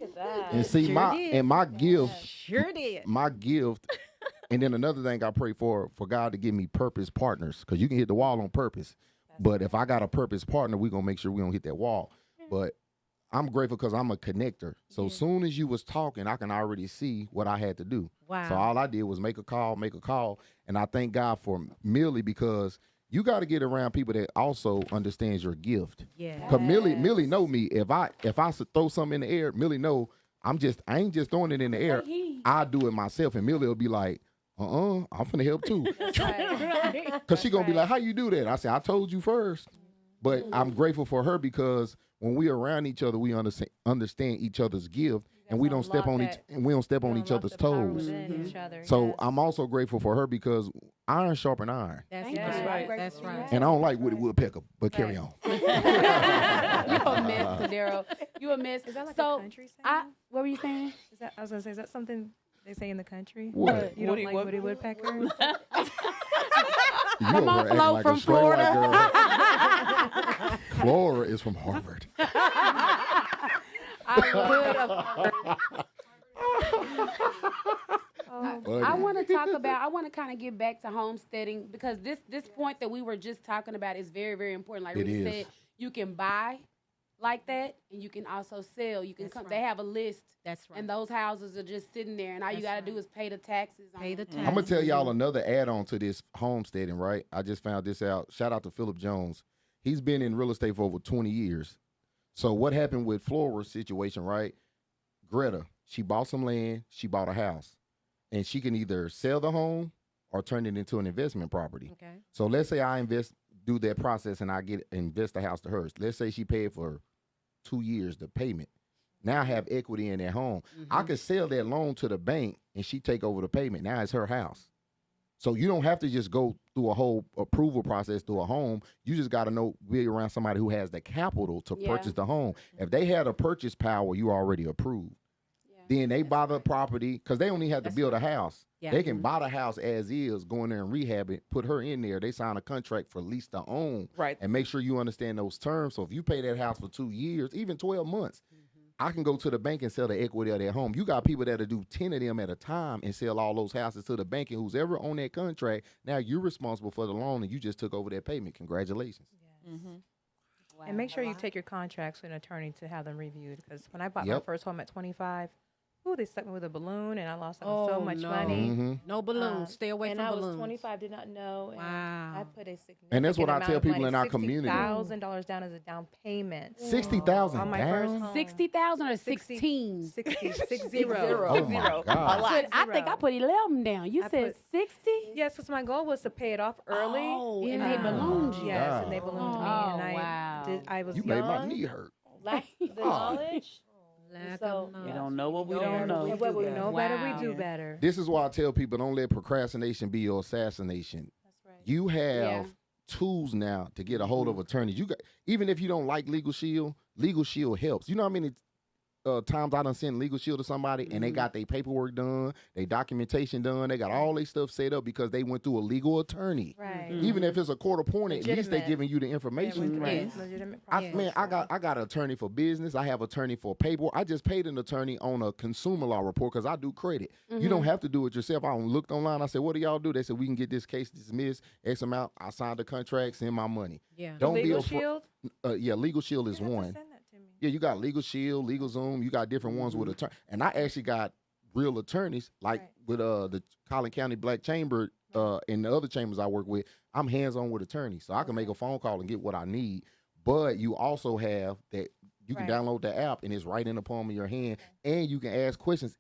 Look at that. And see, Sure did. my gift, Sure did. my gift. And then another thing I pray for God to give me purpose partners, because you can hit the wall on purpose. But if I got a purpose partner, we're going to make sure we don't hit that wall. But I'm grateful because I'm a connector. So as soon as you was talking, I can already see what I had to do. Wow. So all I did was make a call. And I thank God for Millie, because you got to get around people that also understands your gift. Yeah. Because Millie know me. If I throw something in the air, Millie know I ain't just throwing it in the air. I do it myself. And Millie will be like, I'm finna help too. Because she going to be like, how you do that? I said, I told you first. But I'm grateful for her because when we around each other, we understand each other's gift, and we don't step on each other's toes. So I'm also grateful for her because iron sharpen iron. That's That's right. right. That's right. And I don't like Woody Woodpecker, but carry on. You a mess, Cordero. You a mess. Is that like so a country saying? what were you saying? I was gonna say, is that something they say in the country? What? You don't like Woody Woodpecker? Come on, Flo from Florida. Flora is from Harvard. I want to kind of get back to homesteading because this point that we were just talking about is very, very important. Like It Rudy is. said, you can buy like that and you can also sell. You can That's come. right. They have a list. That's right. And those houses are just sitting there, and all you That's got to right. do is pay the taxes. Pay the on it. tax. I'm going to tell y'all another add-on to this homesteading, right? I just found this out. Shout out to Philip Jones. He's been in real estate for over 20 years. So what happened with Flora's situation, right? Greta, she bought some land, she bought a house. And she can either sell the home or turn it into an investment property. Okay. So let's say I do that process and I invest the house to hers. Let's say she paid for 2 years the payment. Now I have equity in that home. I could sell that loan to the bank and she take over the payment. Now it's her house. So you don't have to just go through a whole approval process through a home. You just got to be around somebody who has the capital to purchase the home. If they had a purchase power, you already approved. Then they buy the property because they only have to build a house. Yeah. They can buy the house as is, go in there and rehab it, put her in there. They sign a contract for lease to own. Right. And make sure you understand those terms. So if you pay that house for 2 years, even 12 months, I can go to the bank and sell the equity of their home. You got people that'll do 10 of them at a time and sell all those houses to the bank. And who's ever on that contract, now you're responsible for the loan and you just took over that payment. Congratulations. And make sure you take your contracts to an attorney to have them reviewed. Because when I bought my first home at 25, they stuck me with a balloon, and I lost so much money. Mm-hmm. No balloons. Stay away And from I balloons. was 25, did not know. And Wow. I put a significant And that's what I amount tell of people money, in our community. $60,000 down as a down payment. 60,000 on my down? first home. 60,000 or 16? 60. Oh, my God. I think I put 11 down. You I said put- 60? Yes, because my goal was to pay it off early. Oh, and they ballooned you. Yes, and they ballooned me. Oh, And wow. I was You young, made my knee hurt. lacked the knowledge. Lack So, of We knowledge. don't know what we don't know. And what we know better, Wow. we do better. This is why I tell people don't let procrastination be your assassination. That's right. You have Yeah. tools now to get a hold of attorneys. You got, even if you don't like Legal Shield helps. You know how many times I done sent Legal Shield to somebody and they got their paperwork done, their documentation done, they got all their stuff set up because they went through a legal attorney. Right. Even if it's a court appointed, at least they Legitimate. giving you the information. Legitimate I got an attorney for business. I have attorney for paperwork. I just paid an attorney on a consumer law report because I do credit. You don't have to do it yourself. I looked online. I said, "What do y'all do?" They said, "We can get this case dismissed X amount." I signed the contract, send my money. Yeah. Don't Legal be afraid. Shield? Yeah, Legal Shield is You have to one. send that to me. Yeah, you got Legal Shield, Legal Zoom. You got different ones with attorney, and I actually got real attorneys like with the Collin County Black Chamber and the other chambers I work with. I'm hands on with attorneys, so I can make a phone call and get what I need. But you also have that you can download the app and it's right in the palm of your hand, and you can ask questions.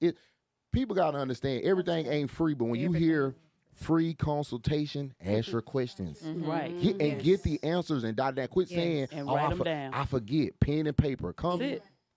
People got to understand everything ain't free, but when you hear free consultation, ask your questions. Right. Get the answers and dot that. Quit saying, And write them down. I forget. Pen and paper.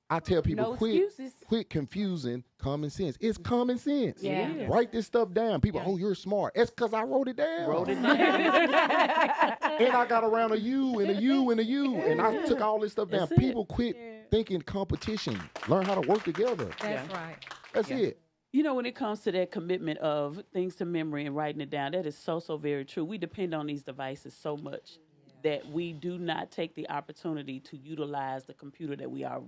I tell people, No excuses. quit confusing common sense. It's common sense. Yeah. Write this stuff down. People, oh, you're smart. It's because I wrote it down. And I got around a U and a U and a U, and I took all this stuff down. That's it. People quit thinking competition. Learn how to work together. That's right. That's it. You know, when it comes to that commitment of things to memory and writing it down, that is so, so very true. We depend on these devices so much that we do not take the opportunity to utilize the computer that we have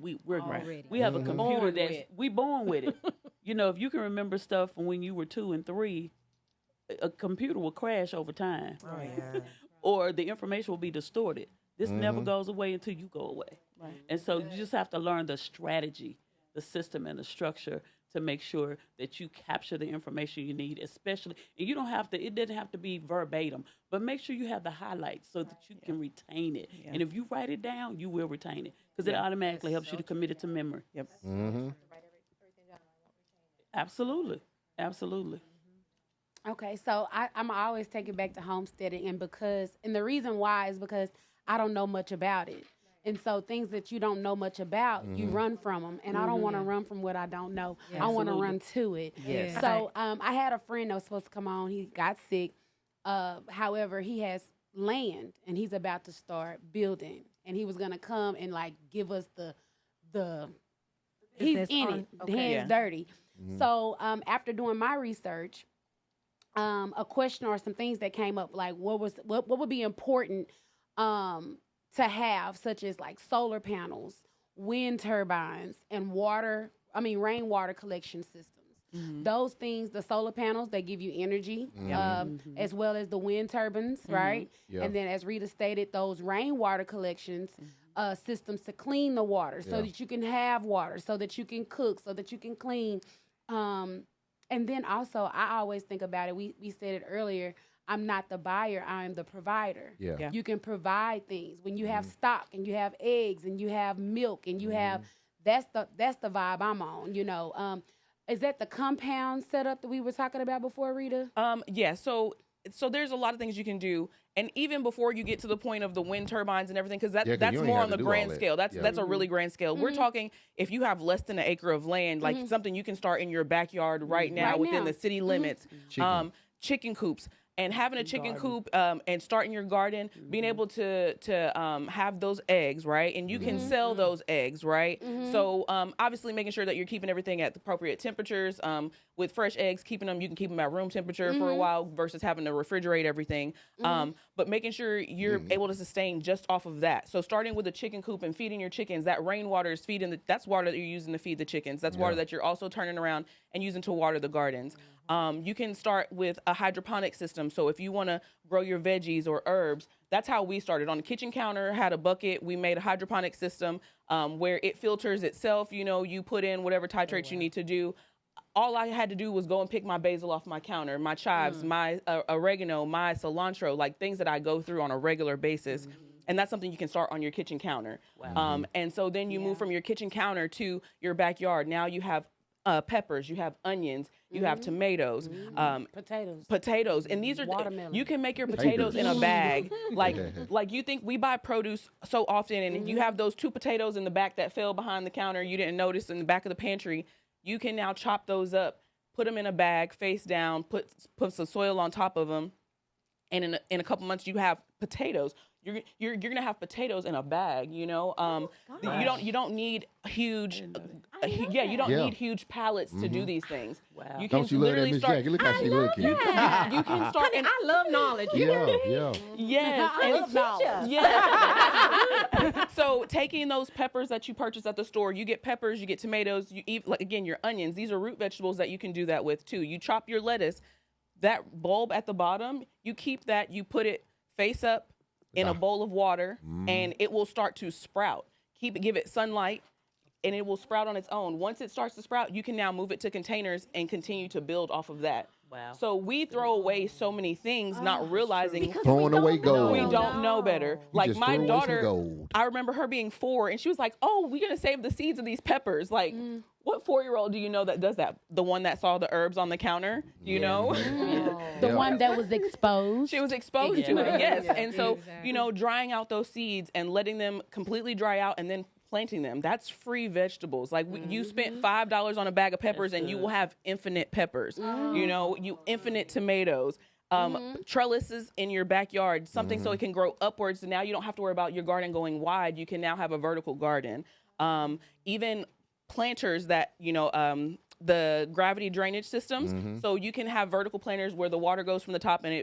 a computer we born with it. You know, if you can remember stuff from when you were 2 and 3, a computer will crash over time. Oh, yeah. Or the information will be distorted. This never goes away until you go away. Right. And so you just have to learn the strategy, the system, and the structure to make sure that you capture the information you need, especially, and you don't have to, it doesn't have to be verbatim, but make sure you have the highlights so that you can retain it. Yeah. And if you write it down, you will retain it because it automatically helps you to commit it to memory. Yep. Absolutely. Absolutely. Okay, so I'm always take it back to homesteading, and the reason why is because I don't know much about it. And so things that you don't know much about, you run from them. And I don't want to run from what I don't know. Yeah, I want to run to it. Yes. So I had a friend that was supposed to come on. He got sick. However, he has land, and he's about to start building. And he was going to come and, like, give us the he's in it. The hands dirty. So after doing my research, a question or some things that came up, like what would be important to have, such as like solar panels, wind turbines, and rainwater collection systems. Those things, the solar panels, they give you energy, as well as the wind turbines, right? Yeah. And then, as Rita stated, those rainwater collections systems to clean the water so that you can have water, so that you can cook, so that you can clean. And then also, I always think about it. We said it earlier. I'm not the buyer, I'm the provider. Yeah. You can provide things. When you have stock and you have eggs and you have milk and you have, that's the vibe I'm on, you know. Is that the compound setup that we were talking about before, Rita? Yeah, so there's a lot of things you can do. And even before you get to the point of the wind turbines and everything, because that's more on the grand scale. That's a really grand scale. We're talking if you have less than an acre of land, like something you can start in your backyard right now within the city limits. Chicken coops. And having a chicken coop and starting your garden, being able to have those eggs, right? And you can sell those eggs, right? So obviously making sure that you're keeping everything at the appropriate temperatures. With fresh eggs, you can keep them at room temperature for a while versus having to refrigerate everything. But making sure you're able to sustain just off of that. So starting with a chicken coop and feeding your chickens, that rainwater is that's water that you're using to feed the chickens. That's water that you're also turning around and using to water the gardens. You can start with a hydroponic system. So if you want to grow your veggies or herbs, that's how we started. On the kitchen counter, had a bucket. We made a hydroponic system where it filters itself. You know, you put in whatever titrates you need to do. All I had to do was go and pick my basil off my counter, my chives, my oregano, my cilantro, like things that I go through on a regular basis. And that's something you can start on your kitchen counter. Wow. And so then you move from your kitchen counter to your backyard. Now you have peppers, you have onions, you have tomatoes, potatoes, and these are watermelon. You can make your potatoes in a bag. like you think we buy produce so often, and you have those 2 potatoes in the back that fell behind the counter you didn't notice in the back of the pantry. You can now chop those up, put them in a bag face down, put some soil on top of them, and in a couple months you have potatoes. You're gonna have potatoes in a bag, you know. You don't need huge, need huge pallets to do these things. Wow. You can Don't you love that Miss Jackie? Look how she looking. You can start. Honey, I love knowledge. Yes. I love knowledge. Yes. So taking those peppers that you purchase at the store, you get peppers, you get tomatoes, you eat your onions. These are root vegetables that you can do that with too. You chop your lettuce, that bulb at the bottom, you keep that, you put it face up in a bowl of water, and it will start to sprout. give it sunlight, and it will sprout on its own. Once it starts to sprout, you can now move it to containers and continue to build off of that. Wow. So we throw away so many things, not realizing Throwing away gold. we don't know better. Like just my threw away some daughter, gold. I remember her being 4, and she was like, "Oh, we're gonna save the seeds of these peppers." Like, what 4-year-old do you know that does that? The one that saw the herbs on the counter, you know? The one that was exposed. She was exposed to it, yes. And so, exactly. drying out those seeds and letting them completely dry out and then planting them, that's free vegetables. Like you spent $5 on a bag of peppers and you will have infinite peppers, infinite tomatoes. Trellises in your backyard, something so it can grow upwards. And now you don't have to worry about your garden going wide. You can now have a vertical garden. Even planters that, the gravity drainage systems. So you can have vertical planters where the water goes from the top and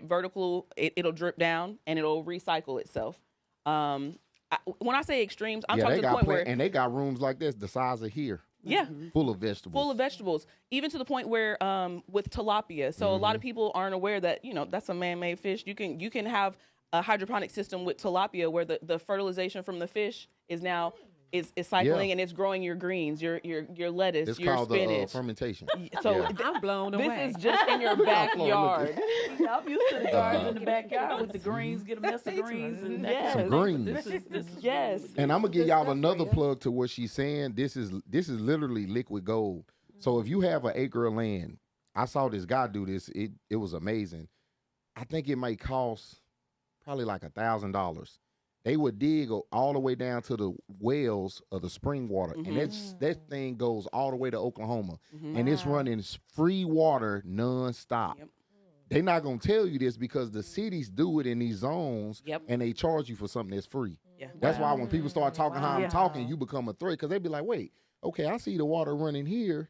it'll drip down and it'll recycle itself. When I say extremes, I'm talking to the point where... And they got rooms like this, the size of here. Yeah. Full of vegetables. Full of vegetables. Even to the point where with tilapia. So a lot of people aren't aware that, that's a man-made fish. You can have a hydroponic system with tilapia where the fertilization from the fish is now is cycling and it's growing your greens, your lettuce, It's your called spinach. fermentation. So I'm blown away. this is just in your backyard. I'm used to the garden in the backyard with the greens, get a mess of greens. And Yes. Some greens. This is Yes. And I'm gonna give y'all another plug to what she's saying. This is literally liquid gold. So if you have an acre of land, I saw this guy do this. It was amazing. I think it might cost probably like $1,000. They would dig all the way down to the wells of the spring water, and that thing goes all the way to Oklahoma, and it's running free water nonstop. Yep. They're not gonna tell you this because the cities do it in these zones, Yep. and they charge you for something that's free. Yeah. That's why when people start talking how I'm Yeah. talking, you become a threat because they be like, wait, okay, I see the water running here,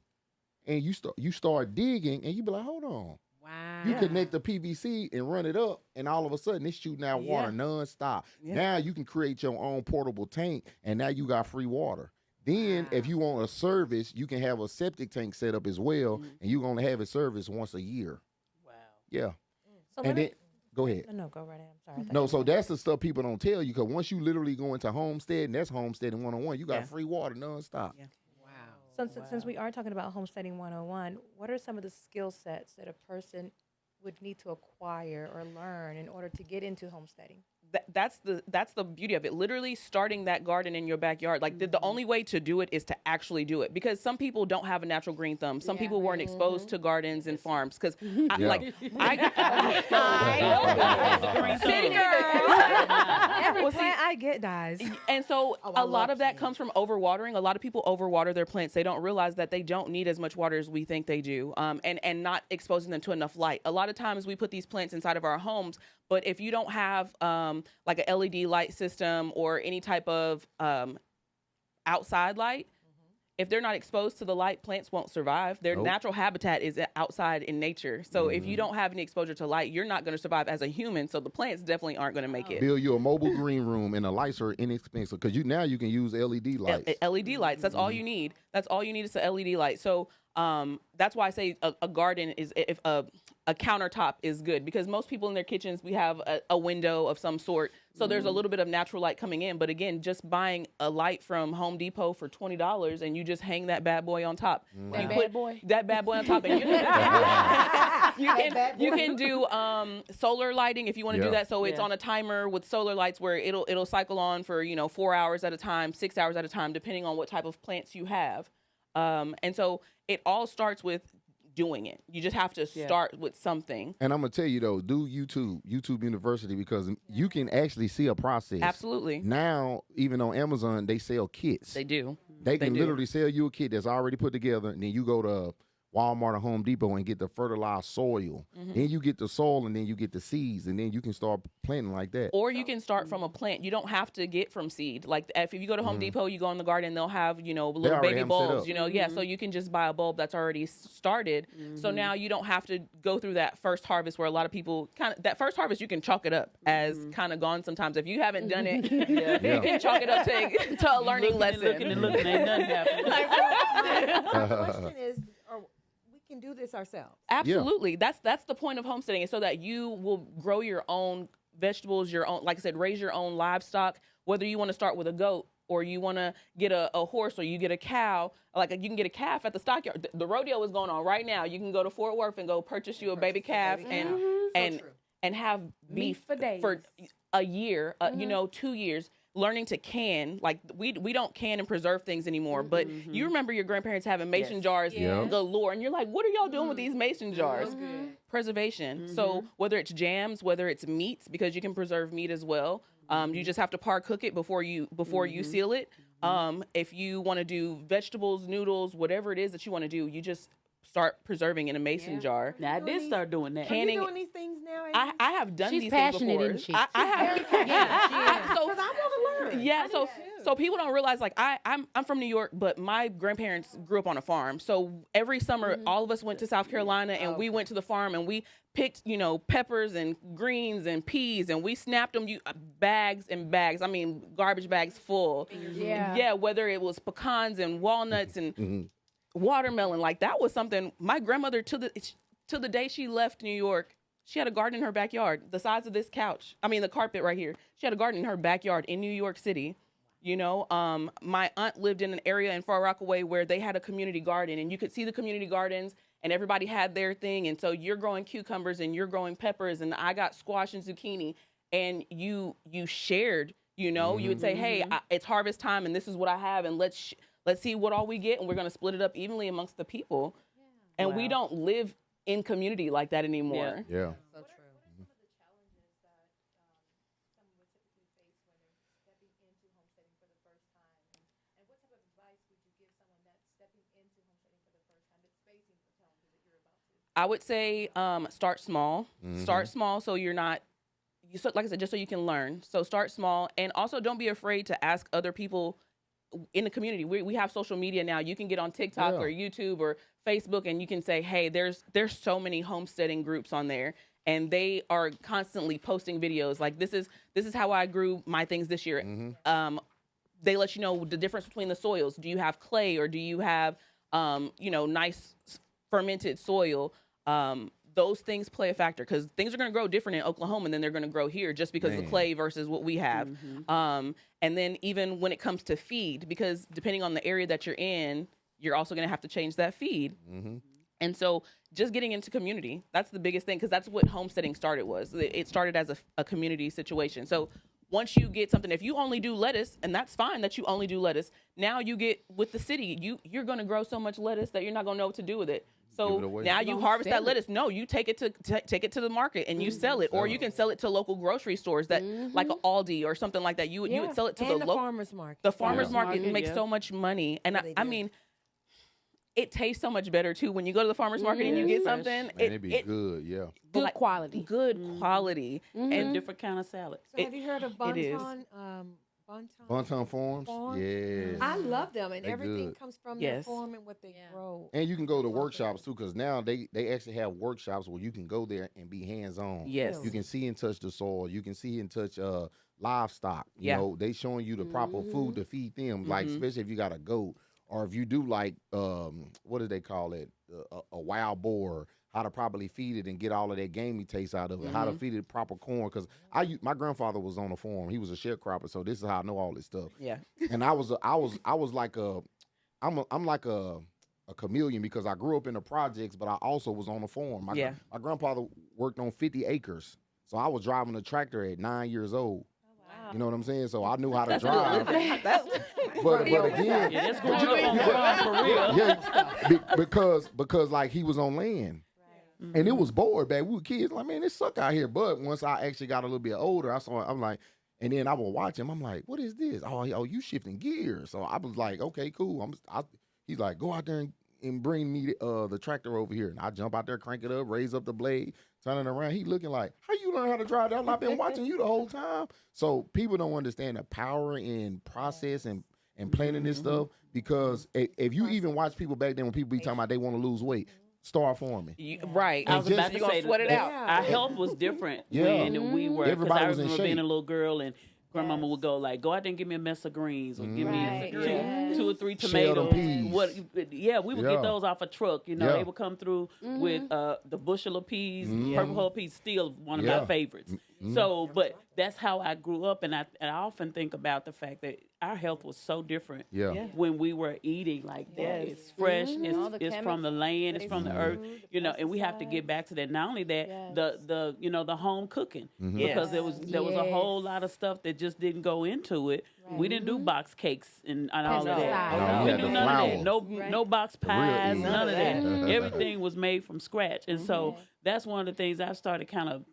and you start digging, and you be like, hold on. Wow. You connect the PVC and run it up, and all of a sudden it's shooting out water nonstop. Yeah. Now you can create your own portable tank, and now you got free water. Then, if you want a service, you can have a septic tank set up as well, and you're gonna have it serviced once a year. wow. Yeah. So And then, go ahead. no, go right ahead. I'm sorry. No, so that's the stuff people don't tell you, because once you literally go into homesteading, that's homesteading 101. You got Yeah. free water nonstop. Yeah. Wow. Since we are talking about homesteading 101, what are some of the skill sets that a person would need to acquire or learn in order to get into homesteading? That's the beauty of it. Literally starting that garden in your backyard. Like the only way to do it is to actually do it, because some people don't have a natural green thumb. Some people weren't exposed to gardens and farms. Because city Every plant I get dies. And so I a lot love of that seeing comes from overwatering. A lot of people overwater their plants. They don't realize that they don't need as much water as we think they do, and not exposing them to enough light. A lot of times we put these plants inside of our homes, but if you don't have like an LED light system or any type of outside light, if they're not exposed to the light, plants won't survive. Their natural habitat is outside in nature. So if you don't have any exposure to light, you're not going to survive as a human. So the plants definitely aren't going to make it. Build you a mobile green room, and the lights are inexpensive because now you can use LED lights. LED lights. That's all you need. That's all you need is a LED light. So that's why I say a garden is, if a countertop is good, because most people in their kitchens, we have a window of some sort. So there's a little bit of natural light coming in. But again, just buying a light from Home Depot for $20 and you just hang that bad boy on top. That bad boy? That bad boy on top. And you can do solar lighting if you want to do that. So it's on a timer with solar lights where it'll cycle on for 4 hours at a time, 6 hours at a time, depending on what type of plants you have. And so it all starts with doing it. You just have to start with something. And I'm gonna tell you though, do YouTube University, because you can actually see a process. Absolutely. Now, even on Amazon, they sell kits. They do. They can literally sell you a kit that's already put together, and then you go to Walmart or Home Depot and get the fertilized soil. Then you get the soil, and then you get the seeds, and then you can start planting like that. Or you can start from a plant. You don't have to get from seed. Like if you go to Home Depot, you go in the garden, they'll have, little already baby have 'em set bulbs, up. so you can just buy a bulb that's already started. So now you don't have to go through that first harvest where a lot of people that first harvest, you can chalk it up as kind of gone sometimes. If you haven't done it, you can chalk it up to a learning lesson. Looking, ain't nothing happening. My question is, we can do this ourselves. Absolutely. That's the point of homesteading, is so that you will grow your own vegetables, your own, like I said, raise your own livestock. Whether you want to start with a goat, or you want to get a horse, or you get a cow, like you can get a calf at the stockyard. The rodeo is going on right now. You can go to Fort Worth and go purchase you a baby calf and have beef for days. for a year, 2 years. Learning to can, like we don't can and preserve things anymore. But you remember your grandparents having mason jars galore, and you're like, what are y'all doing with these mason jars? Preservation. So whether it's jams, whether it's meats, because you can preserve meat as well. You just have to par cook it before you seal it. If you want to do vegetables, noodles, whatever it is that you want to do, you just start preserving in a mason jar. Now I did start doing that. Are you doing these things now? I have done She's these passionate, things before. isn't she? I have. Because I want to learn. Yeah, so people don't realize, like, I'm from New York, but my grandparents grew up on a farm. So every summer, all of us went to South Carolina, and we went to the farm, and we picked, peppers and greens and peas, and we snapped them bags and bags. I mean, garbage bags full. Yeah, whether it was pecans and walnuts and watermelon, like that was something my grandmother, to the day she left New York, she had a garden in her backyard, the size of this couch. I mean, the carpet right here. She had a garden in her backyard in New York City. My aunt lived in an area in Far Rockaway where they had a community garden, and you could see the community gardens, and everybody had their thing. And so you're growing cucumbers and you're growing peppers, and I got squash and zucchini, and you shared. You would say, hey, it's harvest time, and this is what I have, and let's see what all we get, and we're going to split it up evenly amongst the people. And we don't live in community like that anymore. Yeah. So true. I would say start small. Start small so you're not, like I said, just so you can learn. So start small, and also don't be afraid to ask other people in the community. We have social media now. You can get on TikTok or YouTube or Facebook, and you can say, hey, there's so many homesteading groups on there, and they are constantly posting videos. Like, this is how I grew my things this year. They let you know the difference between the soils. Do you have clay, or do you have nice fermented soil? Those things play a factor, because things are going to grow different in Oklahoma than they're going to grow here, just because of the clay versus what we have. And then even when it comes to feed, because depending on the area that you're in, you're also going to have to change that feed. And so just getting into community, that's the biggest thing, because that's what homesteading started was. It started as a community situation. So once you get something, if you only do lettuce, and that's fine that you only do lettuce, now you get with the city, you're going to grow so much lettuce that you're not going to know what to do with it. So now you harvest that lettuce. No, you take it to the market and you sell it, or you can sell it to local grocery stores that like an Aldi or something like that. You would sell it to the farmers market. The farmers market makes so much money, and I mean, it tastes so much better too when you go to the farmers market and you get something. It'd be good, Good quality. Good quality, and different kind of salads. So have you heard of Bonton? Bonton Farms? Yeah. I love them, and They everything good. comes from their farm and what they grow. And you can go to workshops too, because now they actually have workshops where you can go there and be hands-on. Yes. You can see and touch the soil. You can see and touch livestock. You know, they showing you the proper food to feed them, like especially if you got a goat, or if you do like, what do they call it? A wild boar. How to properly feed it and get all of that gamey taste out of it. How to feed it proper corn, because my grandfather was on a farm. He was a sharecropper, so this is how I know all this stuff. Yeah. And I was like I'm like a chameleon, because I grew up in the projects, but I also was on a farm. My grandfather worked on 50 acres, so I was driving a tractor at 9 years old. You know what I'm saying? So I knew how to drive. But again, that's growing up on the farm for real. because like he was on land. And it was bored back. We were kids. Like, man, it suck out here. But once I actually got a little bit older, I'm like, and then I would watch him. I'm like, what is this? Oh, you shifting gears. So I was like, okay, cool. He's like, go out there and bring me the tractor over here. And I jump out there, crank it up, raise up the blade, turn it around. He looking like, how you learn how to drive that? I've been watching you the whole time. So people don't understand the power in process and planning this stuff, because if you even watch people back then, when people be talking about they want to lose weight, start farming. Right. I was about to say sweat it out. Our health was different when we were. Everybody I was in remember being shape. a little girl, and grandmama would go like, "Go out there and give me a mess of greens, or give me two or three Shelled tomatoes." peas. We would get those off a truck. You know, they would come through with the bushel of peas, purple hull peas. Still one of my favorites. So, but that's how I grew up, and I often think about the fact that our health was so different. Yeah. When we were eating like that, Yes. it's fresh, All the it's from the land, it's from the earth, food, and we have to get back to that. Not only that, Yes. the home cooking, Yes. because there was a whole lot of stuff that just didn't go into it. We didn't do box cakes and all of that. Pesticides. No, We you didn't had do the none of flour. that. No box pies, eat. none of that. Mhm. Everything was made from scratch, and so that's one of the things I've started kind of,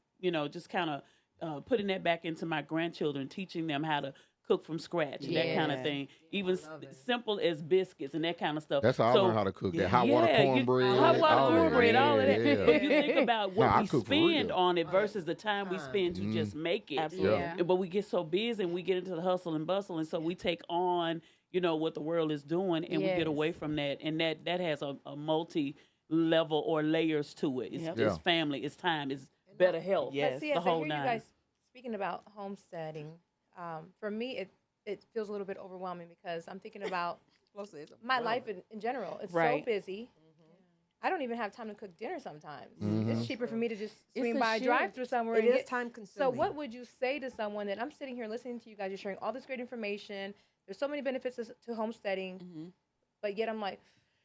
just kind of putting that back into my grandchildren, teaching them how to cook from scratch and that kind of thing. Even simple as biscuits and that kind of stuff. That's how I learned how to cook that. Hot water cornbread. Hot water all that. cornbread, all of that. Yeah. But you think about what Nah, I we cook for spend real. on it versus the time we spend to just make it. Absolutely. Yeah. But we get so busy and we get into the hustle and bustle, and so we take on, what the world is doing, and we get away Yes. from that. And that has a multi-level or layers to it. It's, Yep. it's family, it's time, it's better health. Yes. But see, the as I whole hear you nine. guys speaking about homesteading, for me, it feels a little bit overwhelming because I'm thinking about my life in general. It's Right. so busy. I don't even have time to cook dinner sometimes. Mhm. It's cheaper for me to just It's swing a by a shift. drive-through somewhere. It and is get, time consuming. so what would you say to someone that I'm sitting here listening to you guys, you're sharing all this great information. There's so many benefits to homesteading, but yet I'm like,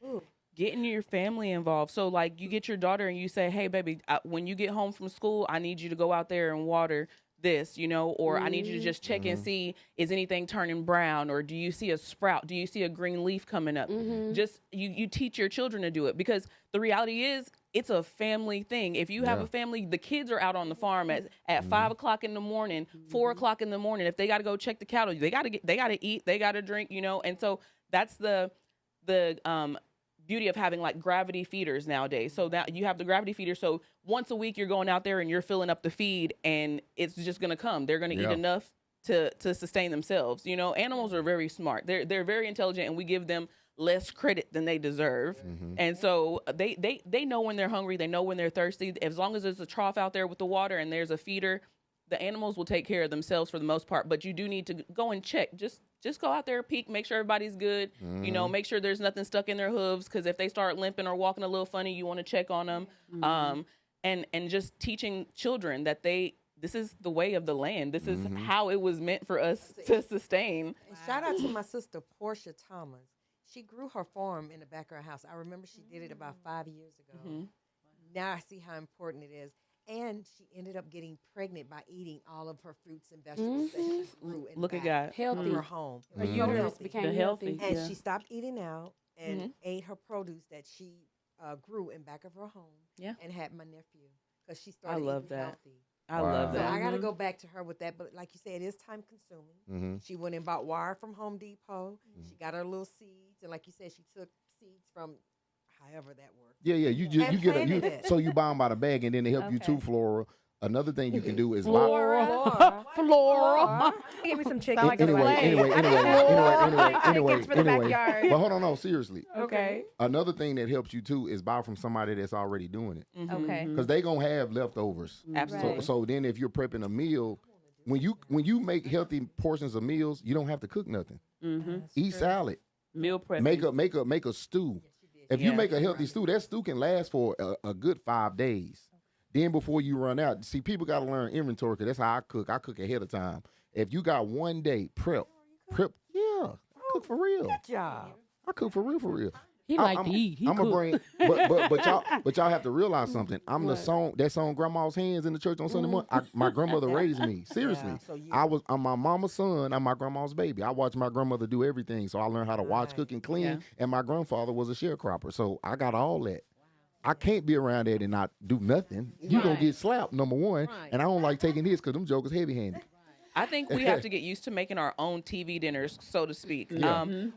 ooh. Getting your family involved. So, like, you get your daughter and you say, hey, baby, when you get home from school, I need you to go out there and water this, or I need you to just check and see, is anything turning brown, or do you see a sprout? Do you see a green leaf coming up? Just, you teach your children to do it, because the reality is, it's a family thing. If you have a family, the kids are out on the farm at 5 o'clock in the morning, 4 o'clock in the morning. If they got to go check the cattle, they got to eat, they got to drink, and so that's the beauty of having like gravity feeders nowadays. So that you have the gravity feeder. So once a week you're going out there and you're filling up the feed, and it's just going to come. They're going to eat enough to sustain themselves. Animals are very smart. They're very intelligent, and we give them less credit than they deserve. And so they know when they're hungry. They know when they're thirsty. As long as there's a trough out there with the water and there's a feeder, the animals will take care of themselves for the most part. But you do need to go and check. Just go out there, peek, make sure everybody's good. Make sure there's nothing stuck in their hooves, because if they start limping or walking a little funny, you want to check on them. And just teaching children that this is the way of the land. This is how it was meant for us to sustain. And shout out to my sister, Portia Thomas. She grew her farm in the back of her house. I remember she did it about 5 years ago. Now I see how important it is. And she ended up getting pregnant by eating all of her fruits and vegetables that she grew in Look the at back God. Healthy. of her home. Her So uterus healthy. became The healthy. healthy. And she stopped eating out and ate her produce that she grew in back of her home. Yeah. And had my nephew, because she started love eating that. healthy. I Wow. love So that. I got to go back to her with that. But like you said, it is time consuming. She went and bought wire from Home Depot. She got her little seeds. And like you said, she took seeds from however that worked. Yeah. You just And you get planted it. so you buy them by the bag, and then they help you too, Okay. Flora. Another thing you can do is buy. Flora. Give me some chicken. Sound like a Anyway, slave. anyway. For the backyard. But hold on, no, seriously. Okay. Another thing that helps you too is buy from somebody that's already doing it, Okay. because they gonna have leftovers. Absolutely. So then if you're prepping a meal, when you make healthy portions of meals, you don't have to cook nothing. Eat salad. Meal prep. Make a stew. If you make a healthy stew, that stew can last for a good 5 days. Then before you run out, see, people got to learn inventory, because that's how I cook. I cook ahead of time. If you got 1 day, prep. Yeah, I cook for real. Good job. I cook for real. He like to eat. He I'm gonna cook. bring, but y'all have to realize something. I'm the song Grandma's Hands in the church on Sunday morning. My grandmother raised me. Seriously, Yeah, so you- I'm my mama's son. I'm my grandma's baby. I watched my grandmother do everything, so I learned how to watch, cook, and clean. Yeah. And my grandfather was a sharecropper, so I got all that. I can't be around that and not do nothing. You gonna get slapped, number one. Right. And I don't like taking hits, because them jokers heavy-handed. I think we have to get used to making our own TV dinners, so to speak.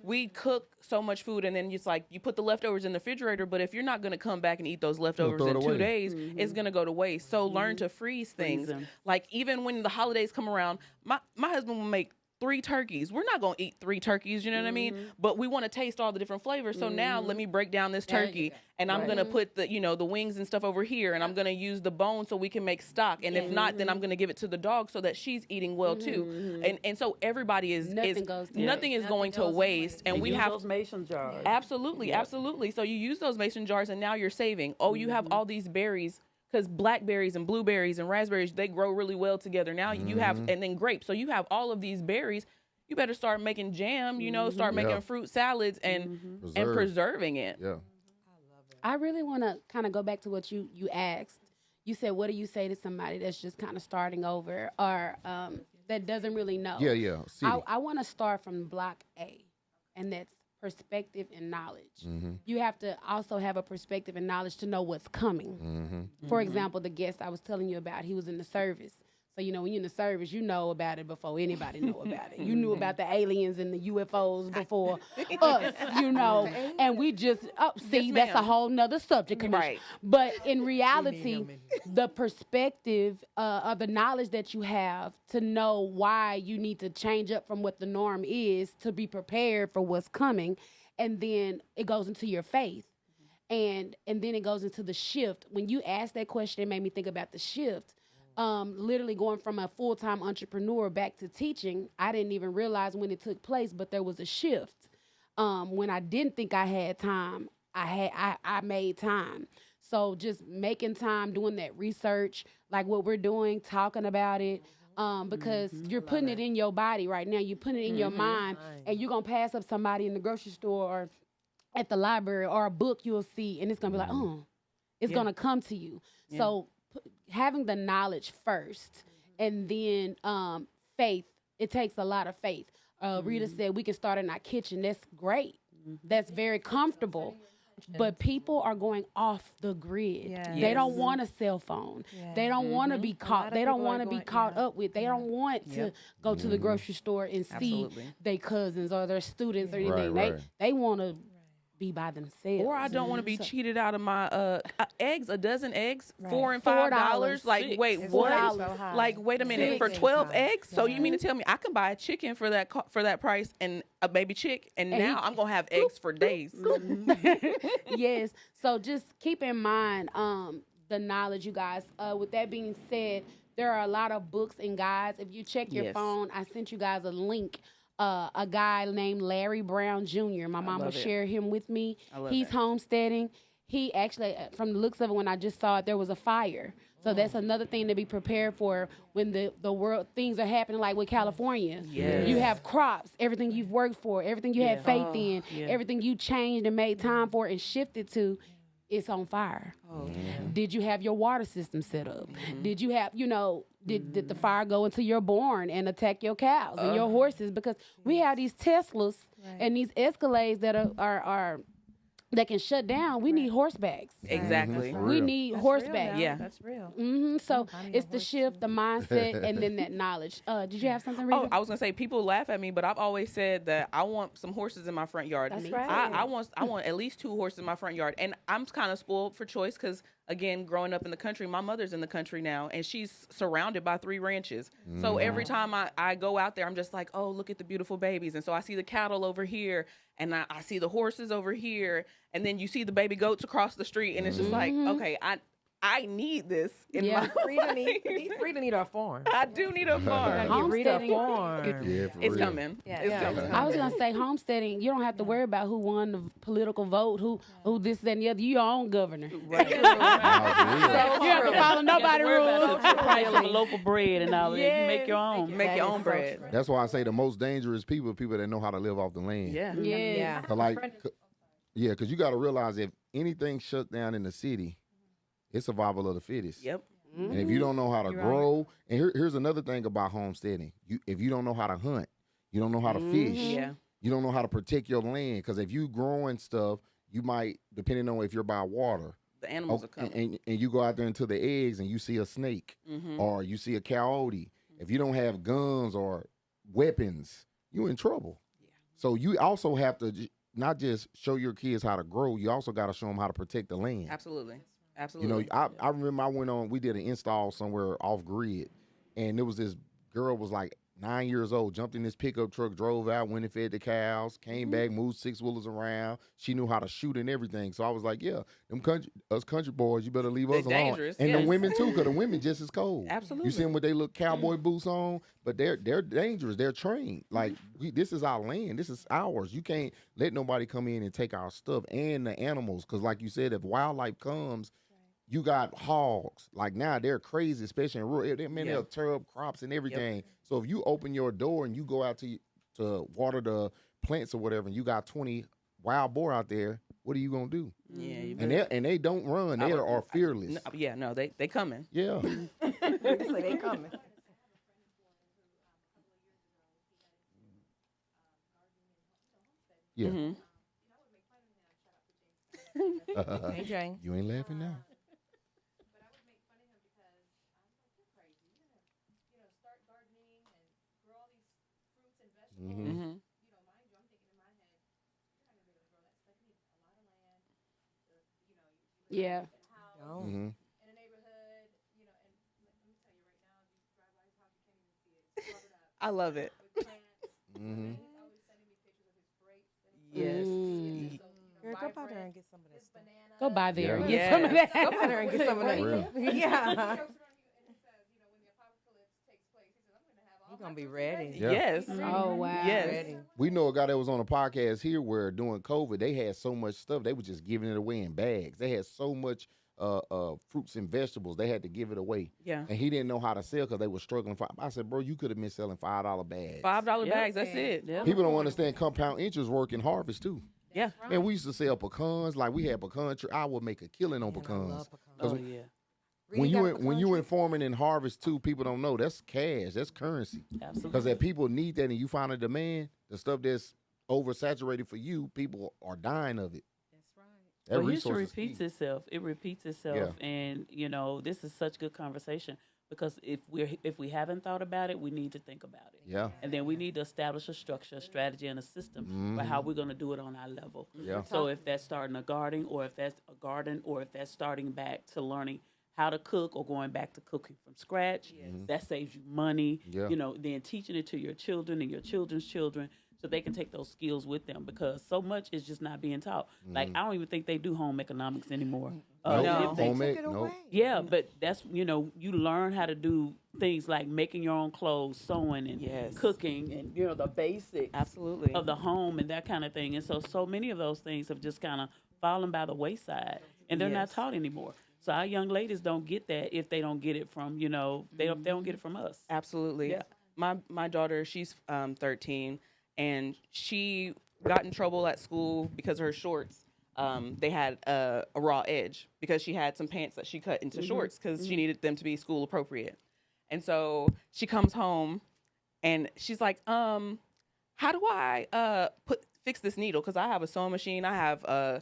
We cook so much food, and then it's like you put the leftovers in the refrigerator, but if you're not going to come back and eat those leftovers throw in it 2 away. days, it's going to go to waste. So learn to freeze things. them. Like even when the holidays come around, my husband will make 3 turkeys. We're not going to eat 3 turkeys, you know what I mean? But we want to taste all the different flavors. So now let me break down this There you turkey, go. and I'm going to put the wings and stuff over here, and I'm going to use the bone so we can make stock. And if not, then I'm going to give it to the dog so that she's eating well too. And so everybody is Nothing goes to nothing is going to goes to waste. And we use have those mason jars. absolutely. So you use those mason jars, and now you're saving. Oh, you have all these berries. Because blackberries and blueberries and raspberries, they grow really well together. Now you have, and then grapes. So you have all of these berries. you better start making jam, you know, start making Yeah. fruit salads and preserving it. Yeah. I really want to kind of go back to what you asked. You said, what do you say to somebody that's just kind of starting over or that doesn't really know? Yeah, yeah. City. I want to start from block A, and that's perspective and knowledge. Mm-hmm. You have to also have a perspective and knowledge to know what's coming. Mm-hmm. For example, the guest I was telling you about, he was in the service. So, you know, when you're in the service, you know about it before anybody know about it. You knew about the aliens and the UFOs before us, you know. And we just, see, that's a whole nother subject. Right. But in reality, the perspective or the knowledge that you have to know why you need to change up from what the norm is to be prepared for what's coming. And then it goes into your faith. And then it goes into the shift. When you asked that question, it made me think about the shift. Literally going from a full-time entrepreneur back to teaching, I didn't even realize when it took place, but there was a shift. When I didn't think I had time, I made time. So just making time, doing that research, like what we're doing, talking about it, because you're putting it in your body right now. You're putting it in your mind, and you're going to pass up somebody in the grocery store or at the library or a book you'll see, and it's going to be like, it's going to come to you. Yeah. So having the knowledge first, and then faith. It takes a lot of faith. Rita said we can start in our kitchen. That's great. That's very comfortable. But people are going off the grid. Yeah. They don't want a cell phone. Yeah. They don't want to be caught. They don't want to be caught up with. They don't want to go to the grocery store and see their cousins or their students or anything. Right. They want to be by themselves. Or I don't want to be cheated out of my eggs, a dozen eggs, $4 and $5. Like, wait, what? So like, wait a minute, for 12 eggs? So you mean to tell me I can buy a chicken for that price and a baby chick, and now I'm gonna have eggs for days? Yes. So just keep in mind the knowledge, you guys. With that being said, there are a lot of books and guides. If you check your phone, I sent you guys a link. A guy named Larry Brown Jr. My mom will share him with me. He's homesteading. He actually, from the looks of it, when I just saw it, there was a fire. So that's another thing to be prepared for when the world things are happening, like with California. Yes. You have crops, everything you've worked for, everything you had faith in, everything you changed and made time for and shifted to. It's on fire. Did you have your water system set up? Did you have, did the fire go into your barn and attack your cows and your horses? Because we have these Teslas and these Escalades that are that can shut down. We need horsebacks. Exactly. We need horsebacks. Yeah, that's real. So it's the shift, the mindset, and then that knowledge. Did you have something, Rita? Oh, I was gonna say people laugh at me, but I've always said that I want some horses in my front yard. That's right. I want at least 2 horses in my front yard, and I'm kind of spoiled for choice because, again, growing up in the country, my mother's in the country now, and she's surrounded by 3 ranches. So every time I go out there, I'm just like, oh, look at the beautiful babies. And so I see the cattle over here, and I see the horses over here, and then you see the baby goats across the street, and it's just like, okay, I need this in my life. Rita need a farm. I do need a farm. Get Rita a farm. It's coming. Yeah, It's coming. I was gonna say homesteading. You don't have to worry about who won the political vote, who this that, and the other. You your own governor. Right. So you don't have to follow nobody's rules. The price of a loaf of bread and all of that. You make your own. Make your own bread. That's why I say the most dangerous people that know how to live off the land. Yeah. Yeah. Because you got to realize if anything shuts down in the city, it's survival of the fittest. Yep. And if you don't know how to grow, and here's another thing about homesteading. If you don't know how to hunt, you don't know how to fish, you don't know how to protect your land. Because if you growing stuff, you might, depending on if you're by water, the animals are coming. And you go out there into the eggs and you see a snake or you see a coyote. If you don't have guns or weapons, you're in trouble. Yeah. So you also have to not just show your kids how to grow, you also got to show them how to protect the land. Absolutely. Absolutely. I remember we did an install somewhere off grid, and there was this girl was like 9 years old, jumped in this pickup truck, drove out, went and fed the cows, came back, moved 6-wheelers around. She knew how to shoot and everything. So I was like, yeah, us country boys, you better leave us alone. Dangerous, and the women too, because the women just as cold. Absolutely. You see them with their little cowboy boots on, but they're dangerous. They're trained. Like this is our land. This is ours. You can't let nobody come in and take our stuff and the animals. Because like you said, if wildlife comes, you got hogs. Like now they're crazy, especially in rural. They'll tear up crops and everything. Yep. So if you open your door and you go out to to water the plants or whatever, and you got 20 wild boar out there, what are you gonna do? Yeah, you And they don't run. They are fearless. No, they coming. Yeah. They say they coming. Yeah. Mhm. Hey, Jane. You ain't laughing now. Mm-hmm. Mhm. Yeah. Oh. Mm-hmm. I love it. Mm-hmm. Yes. Mm. Girl, go by there and get some of this stuff. Go by there and Yeah. get some of that. Go by there and get some of that. For real. Yeah. You're going to be ready. Yeah. Yes. Oh, wow. Yes. Ready. We know a guy that was on a podcast here where during COVID they had so much stuff they were just giving it away in bags. They had so much fruits and vegetables they had to give it away, Yeah. and he didn't know how to sell because they were struggling. I said, bro, you could have been selling $5 bags. $5 Yep. bags. That's it. Yeah. People don't understand compound interest work in harvest too. Yeah. Man, we used to sell pecans. Like we had pecan tree. I would make a killing on Man, I pecans. love pecans. Oh yeah. When Reed got a when pecan you tree? in farming and harvest too, people don't know that's cash, that's currency. Absolutely. Because if people need that and you find a demand, the stuff that's oversaturated for you, people are dying of it. That's right. That Well, history resource is key. repeats itself. It repeats itself, Yeah. and this is such good conversation because if we haven't thought about it, we need to think about it. Yeah. And then we need to establish a structure, a strategy, and a system for how we're going to do it on our level. Yeah. So if that's starting a garden, or if that's starting back to learning how to cook, or going back to cooking from scratch, that saves you money. Yeah. Then teaching it to your children and your children's children, so they can take those skills with them, because so much is just not being taught. Like, I don't even think they do home economics anymore. Nope. No. If they- Homemade, Took it nope. away. yeah, but that's, you learn how to do things like making your own clothes, sewing, and Yes. cooking, and, the basics Absolutely. of the home and that kind of thing. And so many of those things have just kind of fallen by the wayside, and they're not Yes. taught anymore. So our young ladies don't get that if they don't get it from, they don't get it from us. Absolutely. Yeah. My daughter, she's 13, and she got in trouble at school because her shorts, they had a raw edge because she had some pants that she cut into shorts because she needed them to be school appropriate. And so she comes home and she's like, how do I fix this needle? Because I have a sewing machine. I have a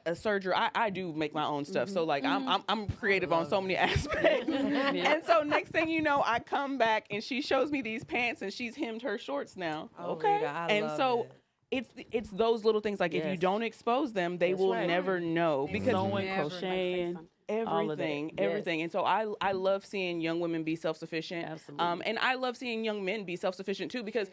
serger. I do make my own stuff. So like I'm creative on so many aspects. And so next thing you know, I come back and she shows me these pants and she's hemmed her shorts now. Oh, Okay. Rita, I And love so it. it's those little things, like if you Yes. don't expose them, they That's will right. never know, because Sewing, Never, like, say crocheting, something. all of that. everything. Yes. And so I love seeing young women be self-sufficient. Absolutely. And I love seeing young men be self-sufficient too, because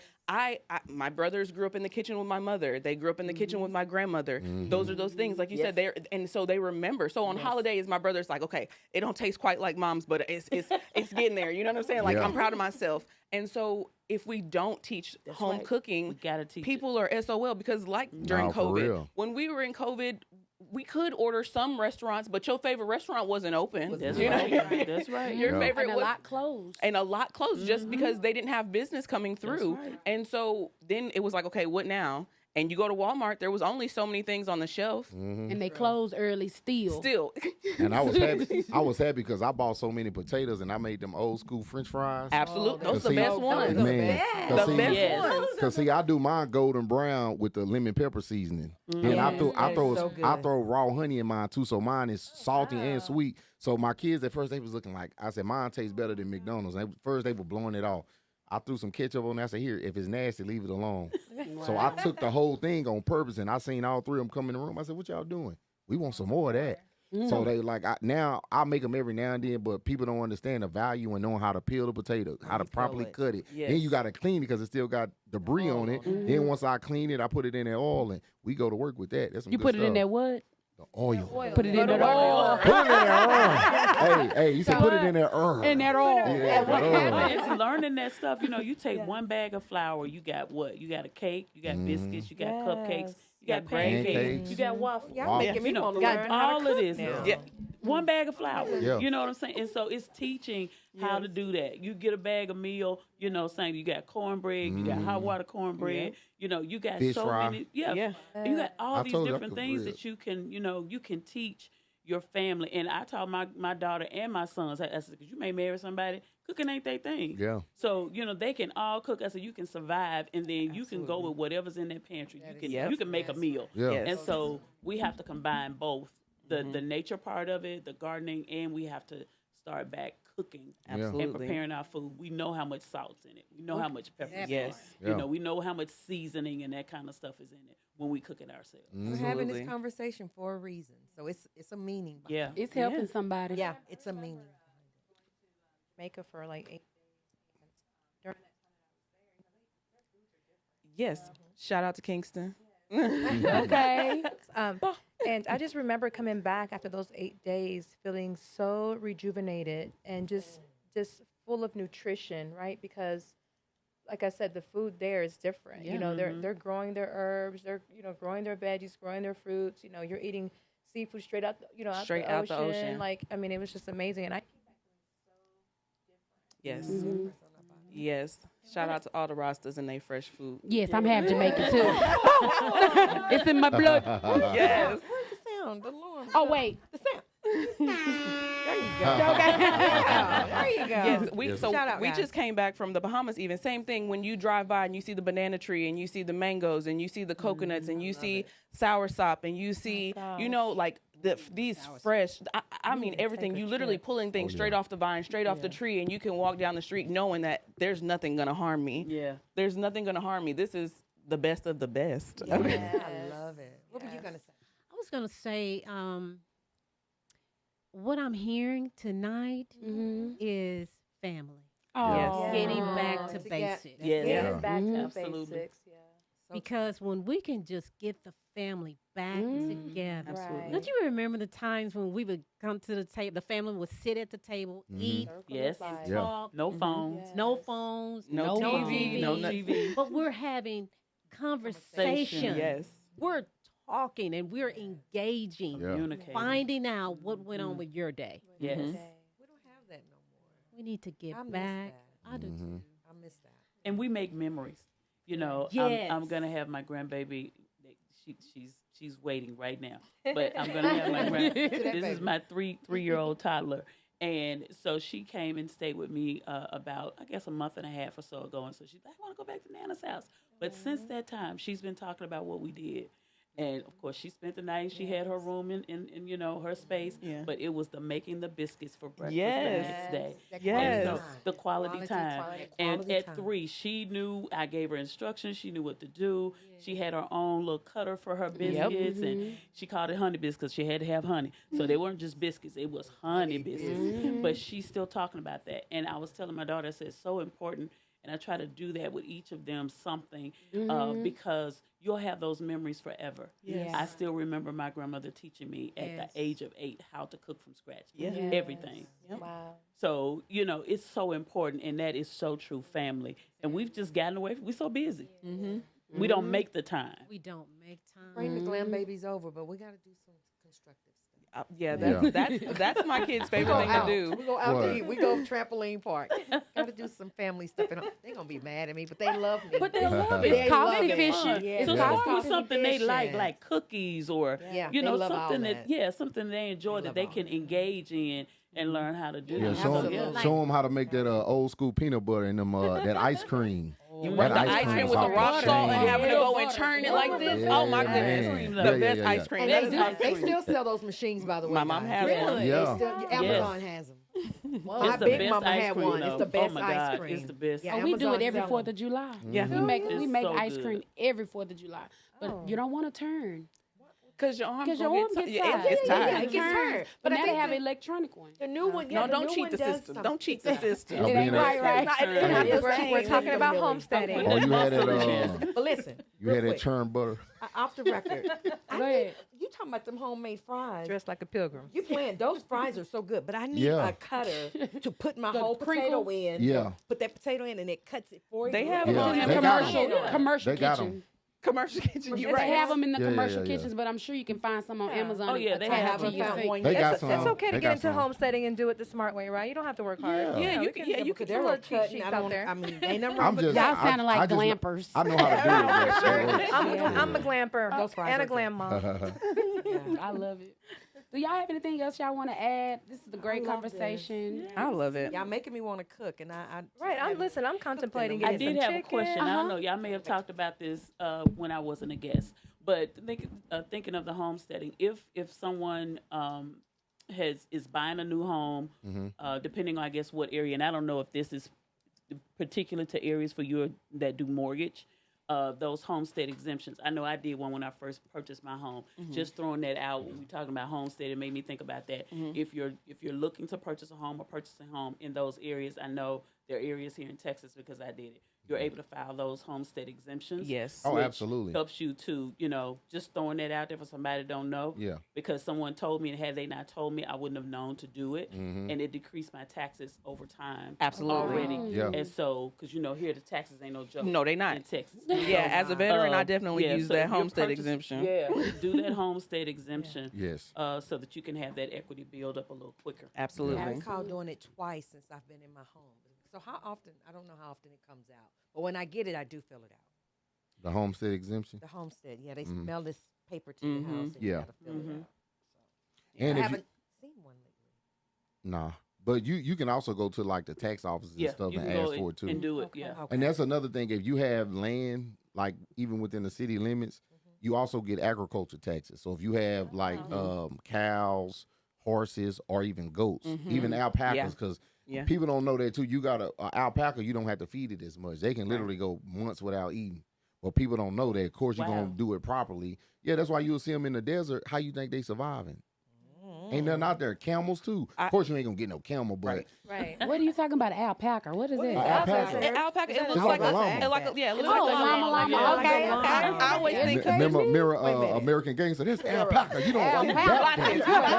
my brothers grew up in the kitchen with my mother. They grew up in the kitchen with my grandmother. Those are those things, like you said, and so they remember. So on holidays, my brother's like, okay, it don't taste quite like mom's, but it's getting there. You know what I'm saying? Like, Yeah. I'm proud of myself. And so if we don't teach home right. cooking, We gotta teach it. people are SOL, because like during Nah, for COVID, real. when we were in COVID, we could order some restaurants, but your favorite restaurant wasn't open. That's You know? right. That's right. Your Yeah. favorite And a was lot closed. and a lot closed just because they didn't have business coming through. right. And so then it was like, okay, what now? And you go to Walmart, there was only so many things on the shelf. And they close early still. Still, And I was happy. I was happy because I bought so many potatoes and I made them old school French fries. absolutely, those Cause are the see- best ones. Man, The cause see, best Yes. ones. Cause see, I do mine golden brown with the lemon pepper seasoning, and I That is so good. throw raw honey in mine too, so mine is salty and sweet. So my kids at first they was looking like, I said mine tastes better than McDonald's. And first they were blowing it off. I threw some ketchup on there. I said, here, if it's nasty, leave it alone. So I took the whole thing on purpose, and I seen all three of them come in the room. I said, what y'all doing? We want some more of that. So they like, now I make them every now and then, but people don't understand the value in knowing how to peel the potato, how to properly cut it. Then you Yes. got to clean it because it still got debris on it. Then once I clean it, I put it in that oil, and we go to work with that. That's some You good put it in stuff. that what? The oil. Put it in that oil. Put it in that oil. hey, you said put it in that oil. In that oil. Yeah, the oil. It's learning that stuff. You take one bag of flour, you got what? You got a cake, you got biscuits, you got cupcakes, You got pancakes. pancakes. You got waffles. Y'all Wow. making me You know, want to got learn how to all of cook this. now. Yeah. One bag of flour. Yeah. You know what I'm saying? And so it's teaching how to do that. You get a bag of meal, you know, saying you got cornbread, you got hot water cornbread, you know, you got Fish so fry. many. Yeah. You got all I these told you I different could things bread. that you can, you know, you can teach your family. And I taught my daughter and my sons, I said, because you may marry somebody, cooking ain't their thing. Yeah. So, you know, they can all cook. I said, you can survive, and then you can go with whatever's in that pantry. You can make a meal. Yeah. Yes. And so we have to combine both the nature part of it, the gardening, and we have to start back cooking and Absolutely. preparing our food. We know how much salt's in it. We know how much pepper. Yes. You know, we know how much seasoning and that kind of stuff is in it when we cook it ourselves. We're having this Absolutely. conversation for a reason, so it's a meaning. behind Yeah. It's helping somebody. it. Yeah, it's a meaning. Makeup for like 8 during Yes. Shout out to Kingston. Okay. and I just remember coming back after those 8 days feeling so rejuvenated and just full of nutrition, right? Because like I said, the food there is different. You know, they're growing their herbs, they're growing their veggies, growing their fruits. You know, you're eating seafood straight out, Straight out the ocean. Like, I mean, it was just amazing. And Yes. Yes. Shout out to all the Rastas and they fresh food. Yes, I'm half Jamaican too. It's in my blood. Yes. Where's the sound? The alarm. Oh wait. The sound. There you go. Okay. There you go. Yes, we Yes. so Shout out, we guys. just came back from the Bahamas. Even same thing when you drive by and you see the banana tree and you see the mangoes and you see the coconuts and you see soursop and you see like these fresh. I mean everything. You literally pulling things straight off the vine, straight off the tree, and you can walk down the street knowing that there's nothing gonna harm me. Yeah. There's nothing gonna harm me. This is the best of the best. I love it. What were you gonna say? I was going to say, what I'm hearing tonight is family. Oh. Getting back to To get- basics. Yes. Yeah. back to Absolutely. basics. Yeah. Because when we can just get the family back together. Absolutely. Don't you remember the times when we would come to the table, the family would sit at the table, eat, Yes. and Yeah. talk, No phones. no phones, No TV, no TV. but we're having conversation. Yes. We're talking and we're engaging, Yeah. Communicating. finding out what went on with your day. Yes. We don't have that no more. We need to get I miss back. that. I do too. I miss that. And we make memories. You know, Yes. I'm gonna have my grandbaby. She's waiting right now, but I'm gonna have my grand. This is my three-year-old toddler, and so she came and stayed with me about I guess a month and a half or so ago, and so she's like, I want to go back to Nana's house. But since that time, she's been talking about what we did. And of course, she spent the night. She had her room in her space. Yeah. But it was the making the biscuits for breakfast Yes. the next day. Yes. And so the quality time. And quality at time. 3, she knew. I gave her instructions. She knew what to do. She had her own little cutter for her biscuits, and she called it honey biscuits. She had to have honey, so they weren't just biscuits. It was honey biscuits. But she's still talking about that. And I was telling my daughter, I said it's so important. And I try to do that with each of them something because you'll have those memories forever. Yes. I still remember my grandmother teaching me at the age of 8 how to cook from scratch. Everything. Wow. So, it's so important, and that is so true, family. And we've just gotten away. We're so busy. We don't make the time. We don't make time. Bring the glam babies over, but we got to do some constructive stuff. That's my kid's favorite thing to do. We go out What? to eat. We go trampoline park. Got to do some family stuff. And they're going to be mad at me, but they love me. But they love They it. love cost it. efficient. Yeah. So Yeah. start with Cost something they efficient. like cookies or, Yeah, you they know, love all something that. something they enjoy They that they love can engage in and learn how to do. Yeah, Absolutely. show them how to make that old school peanut butter and them that ice cream. You That want the ice ice cream cream is with the off the rock chain. salt and having to go Yeah. and churn it like this? Yeah, Oh my man. goodness. Yeah, The best yeah, ice cream. And That they, is do, ice they cream. still sell those machines, by the way. My mom guys. has Yeah. one. Yeah. Amazon has them. My It's the big best mama ice had cream, one. though. It's the best Oh my ice God, cream. it's the best. Yeah, Oh, we do Amazon it every sell 4th them. of July. Yeah. We make It's make so ice good. cream every 4th of July. But you don't want to turn. Because your arm Because your arm gets gets tired. tired. It's Yeah, tired. it gets tired. But But I now they think have the- an electronic one. The new one, No, the don't new cheat one the does system. something. Don't cheat the system. I'll be in Right, that. right. We're talking about homesteading. Oh, you had that. But listen, You real had that quick, churn butter. off the record. I Go need, ahead. you talking about them homemade fries? Dressed like a pilgrim. You playing? Those fries are so good, but I need Yeah. a cutter to put my The whole crinkle? potato in. Yeah. Put that potato in, and it cuts it for you. They have Yeah, them they in got commercial. them. Commercial They got kitchen. 'em. Commercial kitchen. You're They right. have them in the Yeah, yeah, commercial yeah. kitchens, but I'm sure you can find some on Amazon. Oh, yeah, and they attach have it to your found sink. one. They got It's some. okay to They get got into some. homesteading and do it the smart way, right? You don't have to work hard. Yeah. You we can- yeah, you get can some They're little a cheat cut. sheets I out don't. there. I mean, ain't nothing I'm wrong with just. Y'all that. sounding like I just know- glampers. I know how to do it. I'm a glamper Those fries and are a glam mom. I love it. Do y'all have anything else y'all want to add? This is a great love this. conversation. I love it. Y'all making me want to cook, and I Right. I'm contemplating I getting did some have a chicken. question. I don't know. Y'all may have talked about this when I wasn't a guest, but thinking of the homesteading, if someone is buying a new home, depending on I guess what area, and I don't know if this is particular to areas for you that do mortgage. Those homestead exemptions. I know I did one when I first purchased my home. Just throwing that out when we talking about homestead, it made me think about that. If you're looking to purchase a home or purchasing a home in those areas, I know there are areas here in Texas because I did it. You're able to file those homestead exemptions. Yes. Oh, which absolutely. helps you to, just throwing that out there for somebody that don't know. Yeah. Because someone told me, and had they not told me, I wouldn't have known to do it. And it decreased my taxes over time. Absolutely. Already. Yeah. And so, because, here the taxes ain't no joke. No, they not. In Texas. Yeah, as a veteran, I definitely use so that if you're homestead purchasing- exemption. Yeah, do that homestead exemption. Yes. So that you can have that equity build up a little quicker. Absolutely. I recall doing it twice since I've been in my home. So how often? I don't know how often it comes out, but when I get it, I do fill it out. The homestead exemption. The homestead, yeah, they mail this paper to your house, and Yeah. you gotta fill it out. And I if you, haven't seen one lately. nah, but you can also go to like the tax offices and stuff you and can go ask for it too. and do it. Yeah. Okay. And that's another thing. If you have land, like even within the city limits, you also get agriculture taxes. So if you have like cows, horses, or even goats, even alpacas, because Yeah. people don't know that too. You got a alpaca, you don't have to feed it as much. They can literally go months without eating. But people don't know that. Of course, you're Wow. gonna do it properly. Yeah, that's why you'll see them in the desert. How you think they surviving? Ain't nothing out there. Camels too. Of course, you ain't gonna get no camel, but Right. What are you talking about? Alpaca? What is it? alpaca. An alpaca, it It's looks like like a llama. it looks Oh, like a llama, llama. Yeah. Okay, Like a okay. llama. I always think Remember Wait a minute. American Gangster? That's alpaca. You don't eat Alpaca.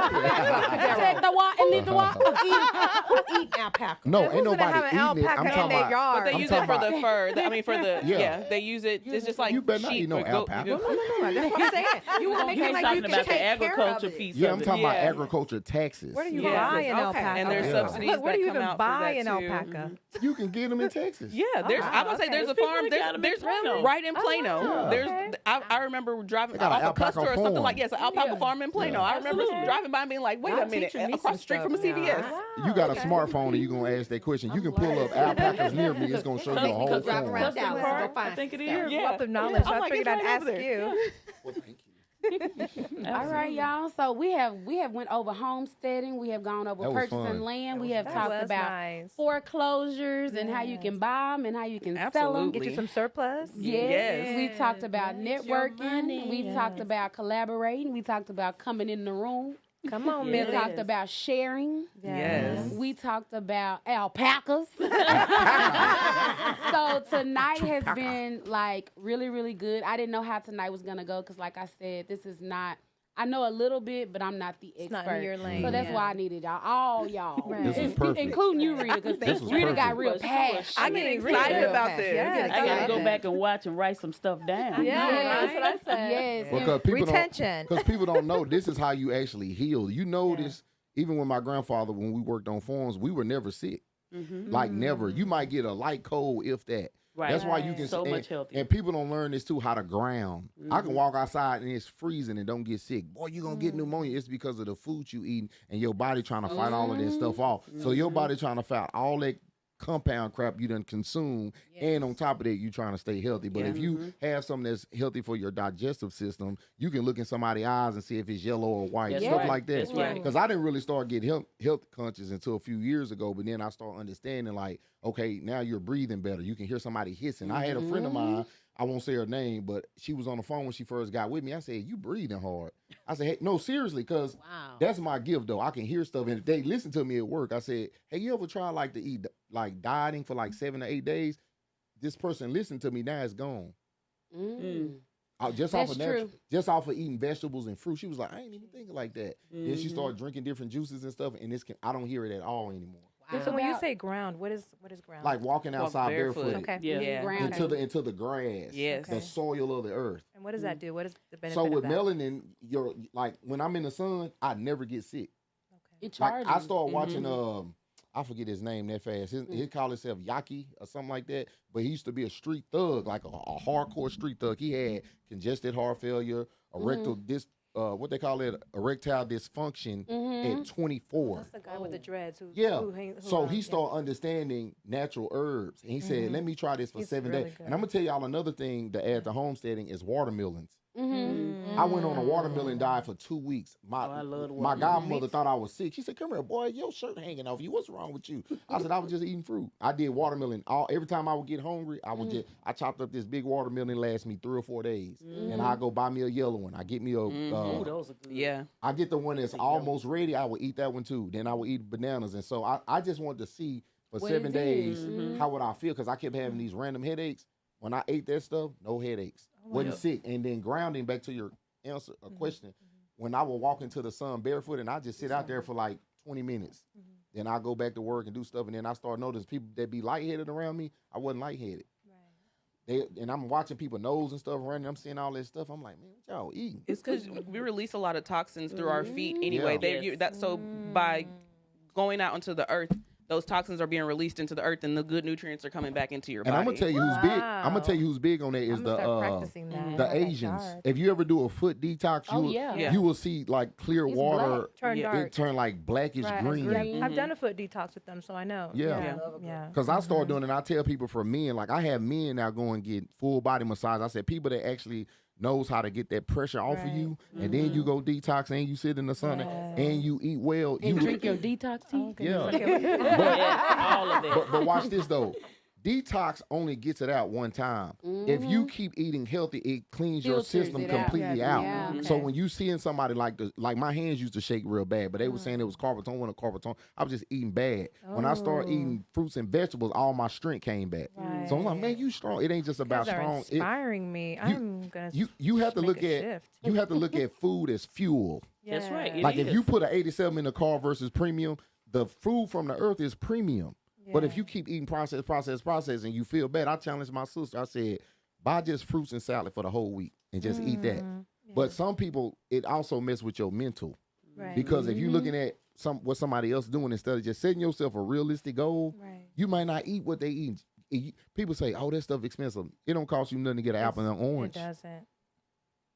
that. Take the walk and leave the walk. Who eat alpaca? No, Who's ain't gonna nobody have an eating it. alpaca I'm in talking their about. yard? But they I'm use it talking for about- the fur. I mean, for the Yeah. they use it. It's just like You better not eat sheep no or goat. alpaca. You No, that's what I'm saying. You want to make He it was like talking you can about the take care of agriculture it. piece Yeah, of I'm it. talking about Yeah. agriculture taxes. Where do you Yes. buy an Okay. alpaca? And there's Yeah. subsidies Where do that you come even out buy for that an too. alpaca? You can get them in Texas. Yeah, there's. I'm gonna say there's a farm. There's people that got 'em in There's Plano. right in Plano. Yeah. There's. Okay. I remember driving They got an off a alpaca cluster or something farm. like an alpaca Yeah. farm in Plano. Yeah. I remember Absolutely. driving by and being like, wait Y'all a minute, teaching me across some the street from a stuff now. CVS. You got a smartphone and you're going to ask that question. You can pull up alpacas near me. It's going to show you a whole Drive farm. around Custom Dallas and Park, go find I think it some is. stuff. Yeah. Wealth of knowledge. I'm I like, figured it's I'd right ask over there. you. Well, thank you. All right, y'all. So we have went over homesteading. We have gone over That was purchasing fun. land. We have That talked was about nice. foreclosures and how you can buy them and how you can sell them. Absolutely. Get you some surplus. Yes. We talked about Yes, your networking. money. We talked about collaborating. We talked about coming in the room. Come on, We Millie. talked about sharing. Yes. We talked about alpacas. So tonight has been like really, really good. I didn't know how tonight was gonna go because, like I said, this is not. I know a little bit, but I'm not the expert. It's not in your lane. So that's yeah. why I needed y'all, all y'all, Right. This was In- perfect. including you, Rita, because This was Rita got perfect. real She was. passionate. I get Really excited real about passionate. this. Yeah. I gotta go Yeah. back and watch and write some stuff down. Yeah, Yes. that's what I said. Yes. and- Because people Retention. Because people don't know this is how you actually heal. You know this. Even with my grandfather, when we worked on farms, we were never sick. Like never. You might get a light cold if that. Right. That's why you can So and, much healthier. And people don't learn this too, how to ground. I can walk outside and it's freezing and don't get sick. Boy, you're gonna get pneumonia. It's because of the food you eating and your body trying to fight all of that stuff off. So your body trying to fight all that compound crap you done consume, and on top of that, you trying to stay healthy. But if you have something that's healthy for your digestive system, you can look in somebody's eyes and see if it's yellow or white, That's stuff right. like that. That's right. Because I didn't really start getting health conscious until a few years ago, but then I started understanding like, okay, now you're breathing better. You can hear somebody hissing. I had a friend of mine, I won't say her name, but she was on the phone when she first got with me. I said, you breathing hard. I said, hey, no, seriously, because Wow. that's my gift, though. I can hear stuff. And if they listen to me at work, I said, hey, you ever try like to eat, like dieting for like 7 to 8 days? This person listened to me, now it's gone. Just off That's of natural, true. just off of eating vegetables and fruit. She was like, I ain't even thinking like that. Then she started drinking different juices and stuff, and I don't hear it at all anymore. It's So when you about- say ground, what is ground? Like walking Walk outside barefoot. barefoot Okay. Yeah. Yeah. Ground. into the grass, Yes. the soil of the earth. And what does that do? What is the benefit So of with that? melanin, you're like when I'm in the sun, I never get sick. It Like charges. I started watching I forget his name that fast. He called himself Yaki or something like that. But he used to be a street thug, like a hardcore street thug. He had congested heart failure, erectile what they call it, erectile dysfunction at 24. That's the guy with the dreads who Yeah. who So he yeah. started understanding natural herbs. And he said, let me try this for He's 7 really days. good. And I'm going to tell y'all another thing to add to homesteading is watermelons. Mm-hmm. I went on a watermelon diet for 2 weeks. I love the My watermelon. godmother thought I was sick. She said, "Come here, boy, your shirt hanging off you. What's wrong with you?" I said, "I was just eating fruit." I did watermelon every time I would get hungry. I chopped up this big watermelon. Last me 3 or 4 days, and I go buy me a yellow one. I get me a. Ooh, those are good. Yeah. I get the one that's almost ready. I would eat that one too. Then I would eat bananas, and so I just wanted to see for What 7 it days is. how would I feel because I kept having these random headaches. When I ate that stuff, no headaches. Wasn't sick. And then grounding back to your answer a question. When I would walk into the sun barefoot and I just sit out there for like 20 minutes. Then I go back to work and do stuff. And then I start noticing people that be lightheaded around me. I wasn't lightheaded. And I'm watching people nose and stuff running. I'm seeing all that stuff. I'm like, man, what y'all eating? It's because we release a lot of toxins through our feet anyway. Yeah. So by going out into the earth, those toxins are being released into the earth, and the good nutrients are coming back into your And body. I'm gonna tell you who's big. I'm gonna tell you who's big on that is I'm gonna start practicing that in the my Asians. backyard. If you ever do a foot detox, Oh, yeah. you will see like clear It's water. Turn Yeah. dark. It turn like blackish Right. green. Yeah, I've done a foot detox with them, so I know. Yeah. Yeah. Because I started doing it, and I tell people for men, like I have men now go and get full body massage. I said people that actually knows how to get that pressure off of you, and then you go detox and you sit in the sun and you eat well. And you drink your detox tea. yeah. Yes, all of it. But watch this though. Detox only gets it out one time. If you keep eating healthy, it cleans your Filters system it out. completely Yeah. out. Yeah, So okay. when you seeing somebody like my hands used to shake real bad, but they were saying it was carpetone, wasn't carpetone. I was just eating bad. When I started eating fruits and vegetables, all my strength came back. So I'm like, man, you strong. It ain't just about You guys are strong. inspiring me. I'm gonna. You have to make look a at shift. you have to look at food as fuel. That's right. Yeah. Like if is. you put an 87 in the car versus premium, the food from the earth is premium. But if you keep eating processed, and you feel bad, I challenged my sister. I said, buy just fruits and salad for the whole week and just eat that. But some people, it also messes with your mental. Right. Because if you're looking at what somebody else doing instead of just setting yourself a realistic goal, Right. you might not eat what they eat. People say, oh, that stuff expensive. It don't cost you nothing to get an apple and an orange. It doesn't.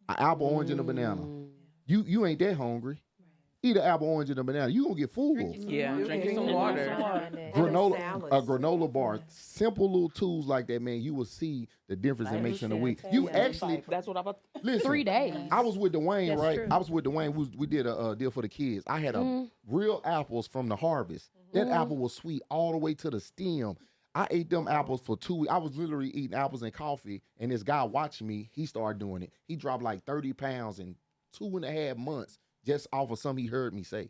An apple, orange, and a banana. You ain't that hungry. Eat an apple, orange, and a banana. You gonna get full. Yeah, drinking some some water. Granola bar, simple little tools like that, man. You will see the difference it makes in a week. You actually That's what I'm about. listen. 3 days. I was with Dwayne, That's right? true. I was with Dwayne. We did a deal for the kids. I had a real apples from the harvest. That apple was sweet all the way to the stem. I ate them apples for 2 weeks. I was literally eating apples and coffee, and this guy watching me, he started doing it. He dropped like 30 pounds in 2.5 months just off of something he heard me say.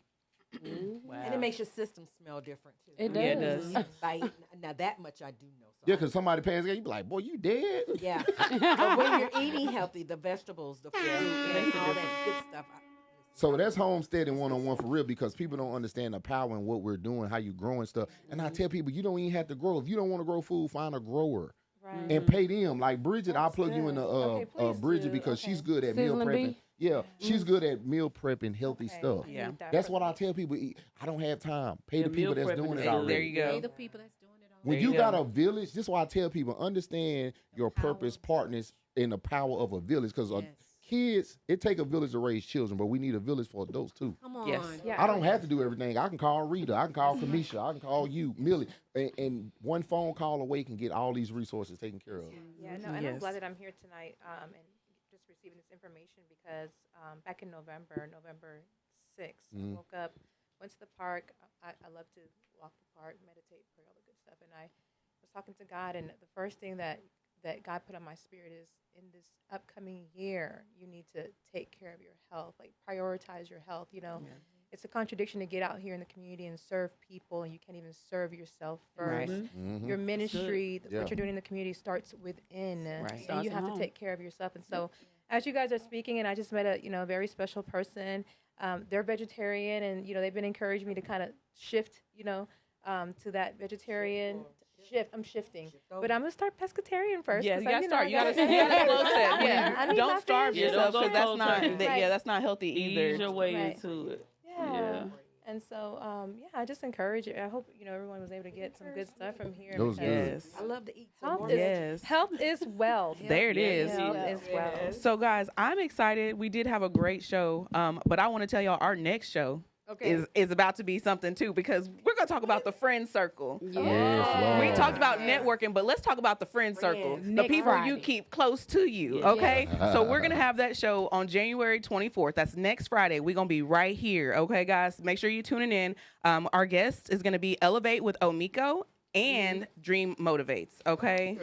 Wow. And it makes your system smell different too. It Yeah, it does. Like, now that much I do know. So Yeah, because somebody passed, you be like, boy, you dead? yeah. But when you're eating healthy, the vegetables, the fruit, and all that good stuff. So that's homesteading 101 for real because people don't understand the power in what we're doing, how you growing stuff. And I tell people, you don't even have to grow. If you don't want to grow food, find a grower Right. and pay them. Like Bridgette, I'll plug you in Okay, please Bridgette do. because Okay. she's good at meal Sizzling prepping. bee? Yeah, she's good at meal prepping healthy Okay. stuff. Yeah. Need that That's for- what I tell people. I don't have time. Pay Yeah, the people meal that's prepping doing is it good. already. There you go. The people that's doing it When There you you got go. a village, this is why I tell people, understand your purpose, partners, and the power of a village. Because kids, it take a village to raise children, but we need a village for adults too. Come on. Yes. Yeah. I don't have to do everything. I can call Rita. I can call Kamisha. I can call you, Millie. And one phone call away can get all these resources taken care of. Yeah, no, and I'm Yes. glad that I'm here tonight and just receiving this information because back in November 6th, I woke up, went to the park. I love to walk the park, meditate, pray, all the good stuff. And I was talking to God, and the first thing that God put on my spirit is in this upcoming year, you need to take care of your health, like prioritize your health. You know, it's a contradiction to get out here in the community and serve people, and you can't even serve yourself first. Mm-hmm. Your ministry, Yeah. what you're doing in the community starts within, Right. and Starts you at have home. to take care of yourself. And so, as you guys are speaking, and I just met a very special person. They're vegetarian, and they've been encouraging me to kind of shift, to that vegetarian shift. I'm shifting, but I'm gonna start pescatarian first. Yeah, 'cause you I- gotta start. You gotta gotta- slow step. I Yeah, need my don't starve fish. yourself Yeah, don't because go that's cold not. turkey. Yeah, that's not healthy Ease either. your way Right. into it. Yeah. And so, I just encourage it. I hope everyone was able to get some good stuff from here. That was because good. Yes. I love to eat. So Health more is, Yes. health is wealth. There it is. Health is wealth. So, guys, I'm excited. We did have a great show, but I want to tell y'all our next show is about to be something too, because we're gonna talk about the friend circle. Yes, Lord. We talked about networking, but let's talk about the friend circle, the Next people Friday. you keep close to you. Okay, so we're gonna have that show on January 24th. That's next Friday. We're gonna be right here. Okay, guys, make sure you're tuning in. Our guest is gonna be Elevate with Omiko and Dream Motivates. Okay.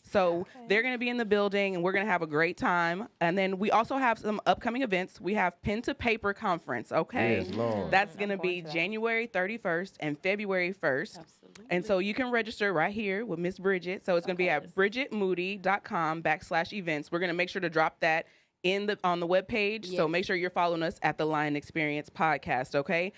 So they're going to be in the building and we're going to have a great time. And then we also have some upcoming events. We have Pen to Paper Conference. Okay. Yes, Lord. That's going to be January 31st and February 1st. Absolutely. And so you can register right here with Miss Bridgette. So it's going to be at bridgettemoody.com/events. We're going to make sure to drop that on the webpage. So Yes. make sure you're following us at the Lion Experience podcast. Okay.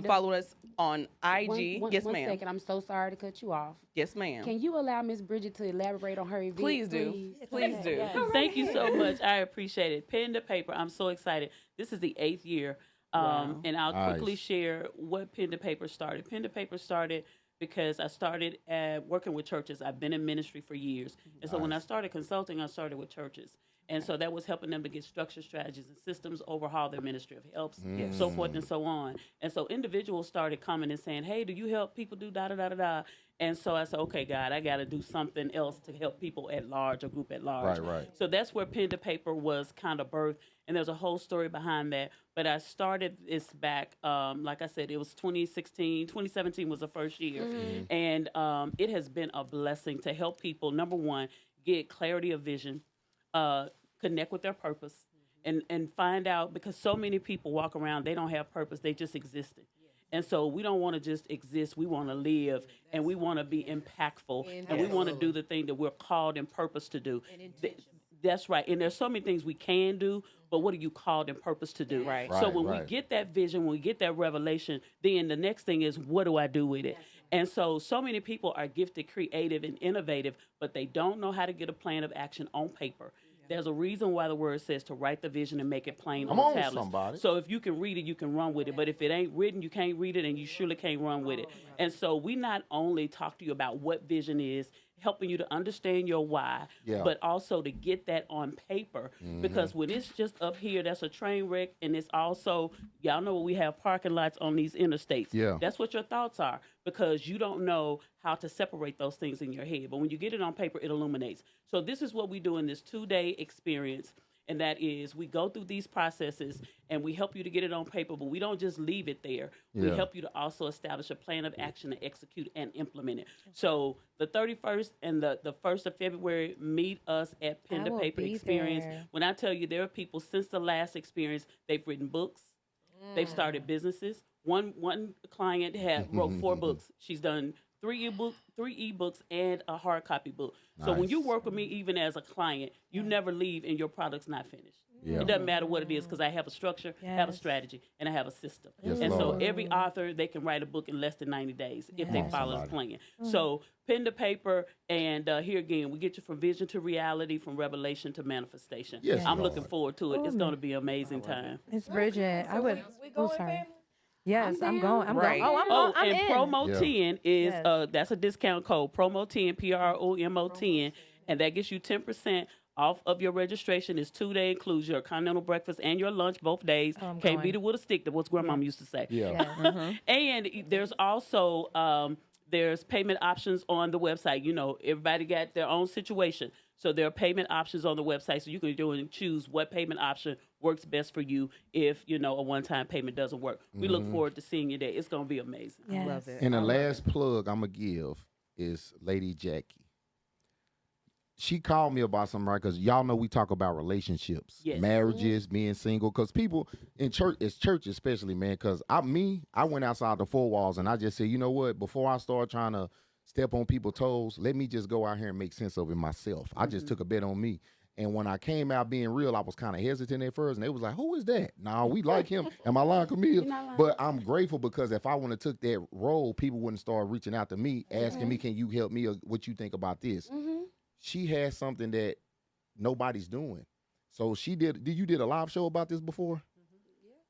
Follow us on IG. One ma'am. second, I'm so sorry to cut you off. Yes, ma'am. Can you allow Miss Bridget to elaborate on her event? Please do. Please do. Thank you so much. I appreciate it. Pen to paper. I'm so excited. This is the 8th year. And I'll quickly Nice. share what Pen to Paper started. Pen to Paper started because I started working with churches. I've been in ministry for years. And so when I started consulting, I started with churches. And so that was helping them to get structure, strategies, and systems, overhaul their ministry of helps, so forth and so on. And so individuals started coming and saying, hey, do you help people do da-da-da-da-da? And so I said, okay, God, I got to do something else to help people at large, a group at large. Right. So that's where Pen to Paper was kind of birthed. And there's a whole story behind that. But I started this back, like I said, it was 2016. 2017 was the first year. And it has been a blessing to help people, number one, get clarity of vision, connect with their purpose, and find out, because so many people walk around, they don't have purpose, they just existing. And so we don't want to just exist, we want to live, and we want to be impactful, and we want to do the thing that we're called and purpose to do. That's right. And there's so many things we can do, but what are you called and purpose to do? Right. So when Right. we get that vision, when we get that revelation, then the next thing is, what do I do with it? And so many people are gifted, creative, and innovative, but they don't know how to get a plan of action on paper. There's a reason why the word says to write the vision and make it plain Come on on, the tablets. somebody. So if you can read it, you can run with it. But if it ain't written, you can't read it, and you surely can't run with it. And so we not only talk to you about what vision is, helping you to understand your why, Yeah. but also to get that on paper. Because when it's just up here, that's a train wreck, and it's also, y'all know we have parking lots on these interstates. Yeah. That's what your thoughts are, because you don't know how to separate those things in your head. But when you get it on paper, it illuminates. So this is what we do in this 2-day experience. And that is, we go through these processes and we help you to get it on paper, but we don't just leave it there. We Yeah. help you to also establish a plan of action to execute and implement it. So the 31st and the 1st of February, meet us at Pen I to will Paper be Experience. there. When I tell you, there are people since the last experience, they've written books, they've started businesses. One client wrote 4 books. She's done 3 ebooks and a hard copy book. So when you Nice. work with me, even as a client, you never leave and your product's not finished. Yeah. It doesn't matter what it is, because I have a structure, I have a Yes. strategy, and I have a system. Yes, And so Lord. every author, they can write a book in less than 90 days if they Yes. follow the plan. So pen to paper, and here again, we get you from vision to reality, from revelation to manifestation. Yes, I'm Lord. looking forward to it. It's going to be an amazing time. Miss Bridget, I would. Oh, sorry. Yes, I'm going. I'm Right. going. Oh, Oh, I'm and in. promo Yeah. 10 is Yes. that's a discount code. Promo 10, PROMO 10, and that gets you 10% off of your registration. Is 2-day, includes your continental breakfast and your lunch both days. Oh, I'm Can't going. beat it with a stick. That's what grandmom used to say. Yeah. And there's also there's payment options on the website. You know, everybody got their own situation. So there are payment options on the website. So you can do and choose what payment option works best for you if, you know, a one-time payment doesn't work. We look forward to seeing you there. It's going to be amazing. Yes. Love it. And the last plug I'm going to give is Lady Jackie. She called me about something, right? Because y'all know we talk about relationships, Yes. marriages, being single. Because people in church, it's church especially, man. Because I went outside the 4 walls and I just said, you know what? Before I start trying to step on people's toes, let me just go out here and make sense of it myself. I just took a bet on me. And when I came out being real, I was kind of hesitant at first, and they was like, "Who is that?" Nah, we like him. Am I lying, Camille? You're not lying. But I'm grateful because if I wouldn't have took that role, people wouldn't start reaching out to me, asking me, "Can you help me? Or what you think about this?" She has something that nobody's doing. So she did. You did a live show about this before?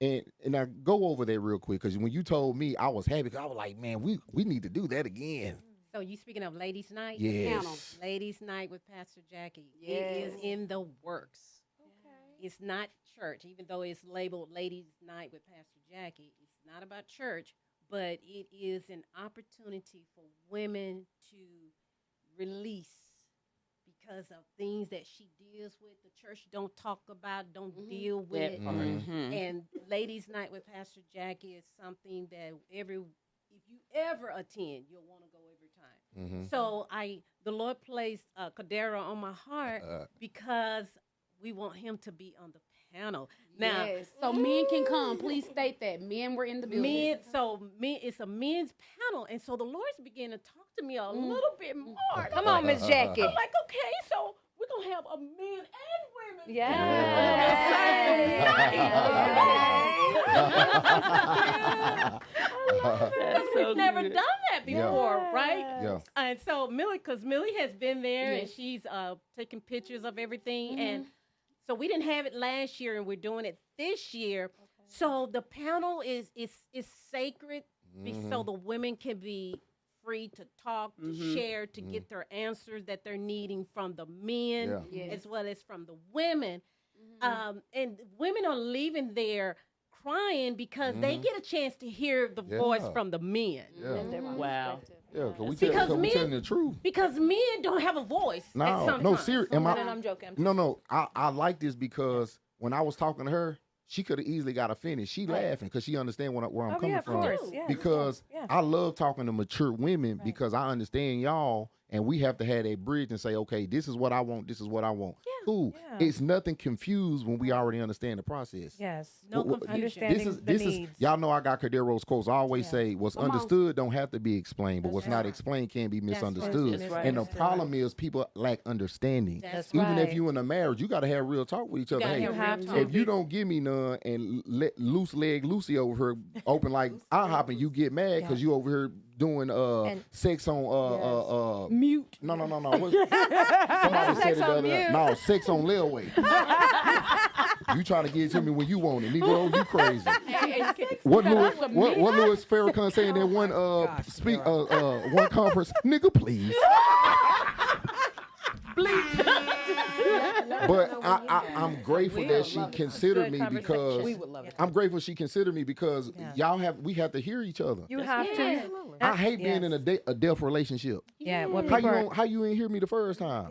And I go over that real quick because when you told me, I was happy because I was like, man, we need to do that again. So you speaking of Ladies' Night? Yes. Ladies' Night with Pastor Jackie. Yes. It is in the works. Okay. It's not church, even though it's labeled Ladies' Night with Pastor Jackie. It's not about church, but it is an opportunity for women to release because of things that she deals with. The church don't talk about, don't deal with. And Ladies' Night with Pastor Jackie is something that if you ever attend, you'll want to go every time. So the Lord placed Cadera on my heart because we want him to be on the panel. Now, Yes. So men can come. Please state that men were in the building. it's a men's panel, and so the Lord's beginning to talk to me a little bit more. Come on, Miss Jackie. I'm like, okay, so we're gonna have a men and women. That's so We've never good. done that before, right? Yeah. And so because Millie has been there and she's taking pictures of everything, and so we didn't have it last year, and we're doing it this year. So the panel is sacred, so the women can be free to talk, to share, to get their answers that they're needing from the men as well as from the women. And women are leaving there crying because they get a chance to hear the voice from the men. Wow. Yeah, because Because we men- telling the truth. Because men don't have a voice. No, serious. And I'm joking. No. I like this because when I was talking to her, she could have easily got offended. She laughing because she understand where I'm coming of from. course. Yeah. Because Yeah. I love talking to mature women because I understand y'all, and we have to have that bridge and say, okay, this is what I want. This is what I want. Cool. Yeah. It's nothing confused when we already understand the process. Yes. No Wh- wh- confusion. Understanding This the is needs. y'all know I got Cadero's quotes. I always say what's Come on. understood don't have to be explained, but what's not explained can be misunderstood. That's right. And the That's problem is people lack understanding. That's Even if right. you in a marriage, you got to have real talk with each other. gotta Hey, have have real to. talk. if you don't give me none and let loose leg Lucy over here open like I hop and you get mad because you over here doing sex on Mute. no. What- Somebody said it the other day. No, sex on layaway. You trying to get it to me when you want it, Negro? You crazy? What Louis Farrakhan saying in that one one conference? Nigga, please. But I'm grateful that she considered me because We would love it. I'm grateful she considered me because we have to hear each other. You have to. I hate being in a deaf relationship. Yeah. What How people are how you ain't hear me the first time?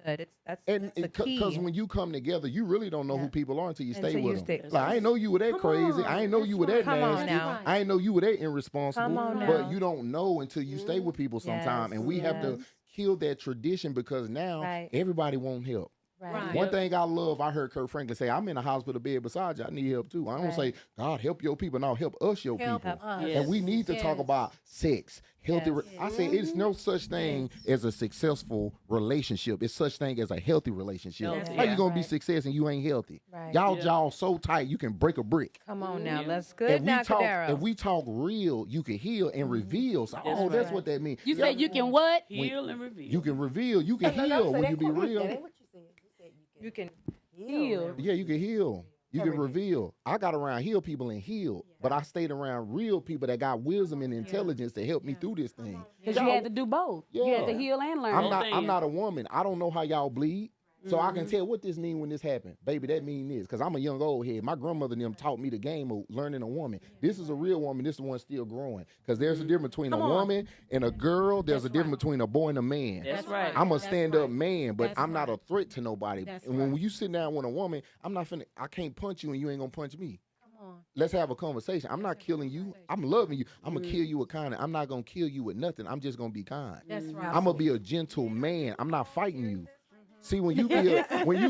good. That's And the key. because when you come together, you really don't know who people are until you stay Until you with them. stay- Like I ain't know you were that crazy. I ain't know you were that Come on nasty. now. I ain't know you were that irresponsible. Come on But now. you don't know until you stay with people sometime. Yes, And we have to yes. kill that tradition because now Right. everybody won't help. Right. One thing I love, I heard Kurt Franklin say, I'm in a hospital bed beside you. I need help too. I don't say, God, help your people. No, help us, your Help people. us. And we need to talk Yes. about sex, healthy. Yes. I say it's no such thing as a successful relationship. It's such thing as a healthy relationship. Healthy, How you yeah. gonna be success and you ain't healthy? Right. Y'all Yeah. jaw so tight you can break a brick. Come on now. Yeah. That's good now, Cadero. If we talk real, you can heal and reveal. So, that's right. what that means. You said you can what? Heal and reveal. You can reveal. You can heal when you be real. You can Heal. Yeah, you can heal. You can reveal. I got around heal people and healed, but I stayed around real people that got wisdom and intelligence to help me through this thing. Because you had to do both. You had to Yeah. heal and learn. I'm not a woman. I don't know how y'all bleed. So I can tell what this mean when this happened. Baby, that mean this. Because I'm a young old head. My grandmother and them taught me the game of learning a woman. This is a real woman. This is one still growing. Because there's a difference between a woman and a girl. There's a difference between a boy and a man. That's right. I'm a stand-up man, but That's I'm not right. a threat to nobody. That's And when you sit down with a woman, I can't punch you and you ain't gonna punch me. Come on. Let's have a conversation. I'm not killing you. I'm loving you. I'm gonna kill you with kindness. I'm not gonna kill you with nothing. I'm just gonna be kind. That's right. I'm gonna be a gentle man. I'm not fighting you. See, when you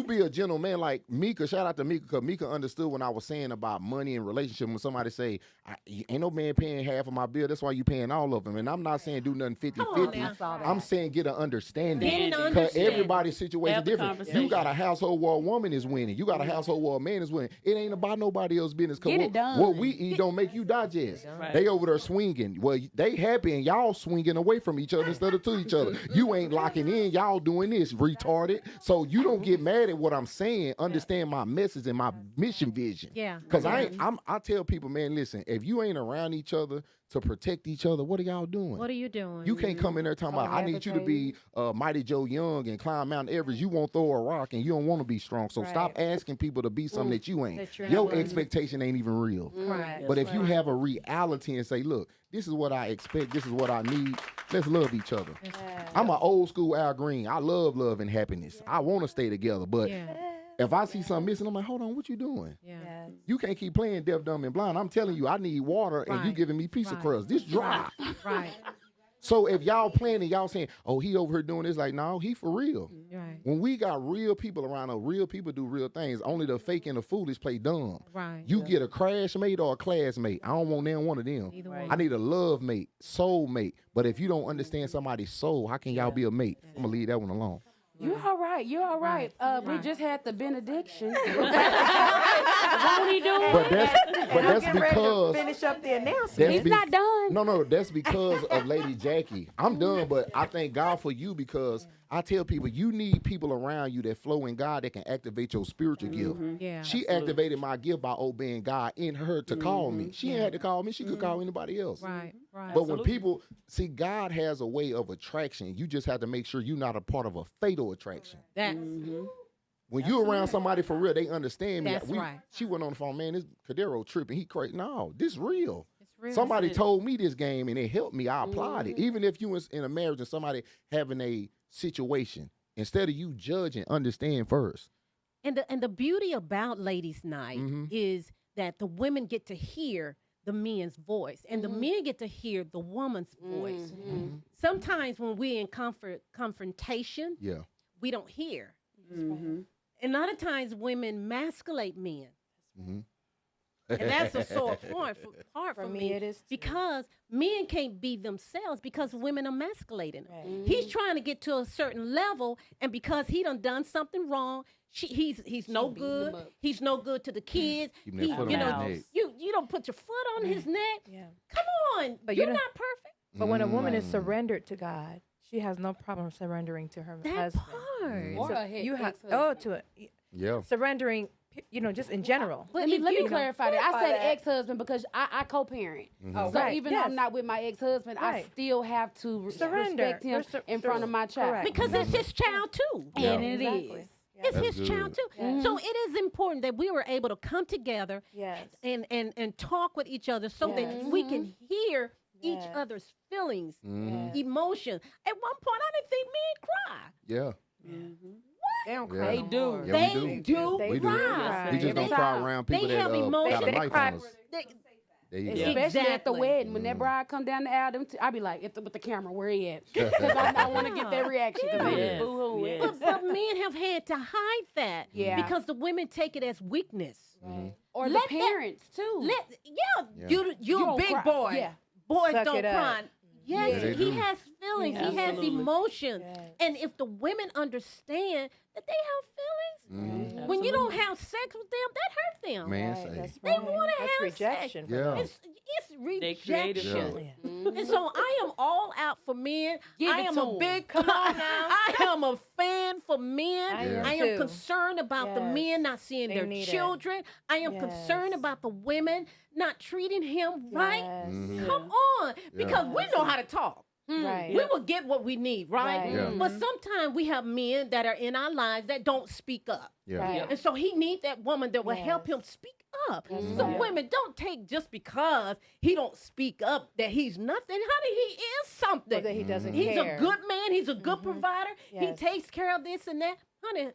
be a gentleman like Mika, shout out to Mika, because Mika understood when I was saying about money and relationship. When somebody say, ain't no man paying half of my bill, that's why you paying all of them. And I'm not saying do nothing 50-50. I'm saying get an understanding. Because everybody's situation different. You got a household where a woman is winning. You got a household where a man is winning. It ain't about nobody else's business. Because what we eat don't make you digest. Right. They over there swinging. Well, they happy and y'all swinging away from each other instead of to each other. You ain't locking in. Y'all doing this, retarded. So you don't get mad at what I'm saying. Understand my message and my mission vision. Yeah. Because I tell people, man, listen, if you ain't around each other to protect each other, what are y'all doing? What are you doing? You can't come in there talking about, I need you to be Mighty Joe Young and climb Mount Everest. You won't throw a rock and you don't want to be strong. So stop asking people to be something that you ain't. Your expectation ain't even real. Right. But if you have a reality and say, look, this is what I expect, this is what I need, let's love each other. I'm an old school Al Green. I love love and happiness. I want to stay together. But if I see something missing, I'm like, hold on, what you doing? Yeah. You can't keep playing deaf, dumb, and blind. I'm telling you, I need water, and you giving me pizza crust. This dry. Right. So if y'all playing and y'all saying, oh, he over here doing this, like, no, he for real. Right. When we got real people around us, real people do real things. Only the fake and the foolish play dumb. Right. You get a crash mate or a classmate. I don't want one of them. Either way. I need a love mate, soul mate. But if you don't understand somebody's soul, how can y'all be a mate? I'm going to leave that one alone. You're all right. You're all right. We just had the benediction. Won't he do it? But that's because Finish up the announcement. He's not done. No, that's because of Lady Jackie. I'm done, but I thank God for you because I tell people you need people around you that flow in God that can activate your spiritual gift. Yeah. She activated my gift by obeying God in her to call me. She ain't had to call me. She could call anybody else. Right. Right. But when people see God has a way of attraction, you just have to make sure you're not a part of a fatal attraction. That's When you're around somebody for real, they understand me. That's right. She went on the phone, man, this Cadero tripping. He crazy. No, this real. it's real. Somebody told me this game and it helped me. I applied it. Even if you was in a marriage and somebody having a situation, instead of you judging, understand first. And the beauty about Ladies' Night is that the women get to hear the men's voice, and the men get to hear the woman's voice. Sometimes when we're in confrontation, we don't hear. And a lot of times women masculate men. And that's a sore point for me. It is because men can't be themselves because women are masculating them. He's trying to get to a certain level, and because he done something wrong, he's no good. He's no good to the kids. Keeping that foot on his neck. You don't put your foot on his neck. Yeah. Come on, But you're you know- not perfect. But when a woman is surrendered to God, she has no problem surrendering to her That husband. part. Or So a you have ex-husband. to it. Yeah. Surrendering, just in general. Let me clarify that. I said Clarify that. ex-husband because I co-parent. Oh, So right. even though I'm not with my ex-husband, I Right. still have to Surrender. respect him in front of my child. Correct. Because it's his child too. And it Exactly. is. It's That's his good. child too. So it is important that we were able to come together Yes. and talk with each other so that we can hear each Yes. other's feelings, Yes. emotions. At one point, I didn't think men cry. Yeah. They don't Yeah. cry. They no do. more. Yeah, They we do They We do. cry. We just don't cry around people They have that got a emotions. knife on us. They- There you go. Yeah. Especially at the Exactly. wedding when that bride come down the aisle, I be like, with the camera, where he at? Because I want to get that reaction. Because they Yes, be boo-hooing. yes. but men have had to hide that Yeah. because the women take it as weakness. Or Let the that- parents too. Yeah. You're You a don't big cry. boy. Yeah. Boys Suck don't it up. cry. Yes, Yeah, they he do. has feelings. Yeah. He has Absolutely. emotions. Yes. And if the women understand that they have feelings, Mhm. when you don't have sex with them, that hurts them. Man, Right, say. that's They right. wanna That's have rejection. sex. for Yeah. them. It's They created rejection. it. Yeah. And so I am all out for men. Give I it am to a 'em. big Come on now. I am a fan for men. I am I am too. concerned about the Yes. men not seeing They their need it. children. I am concerned Yes. about the women not treating him right. Yes. Mhm. Come on, because we know how to talk. Right. We will get what we need, right? Right. Yeah. But sometimes we have men that are in our lives that don't speak up. Yeah. Right. And so he needs that woman that will help Yes. him speak up. That's So right. women, don't take just because he don't speak up that he's nothing. Honey, he is something. Or that he doesn't He's care. a good man. He's a good provider. Yes. He takes care of this and that. Honey,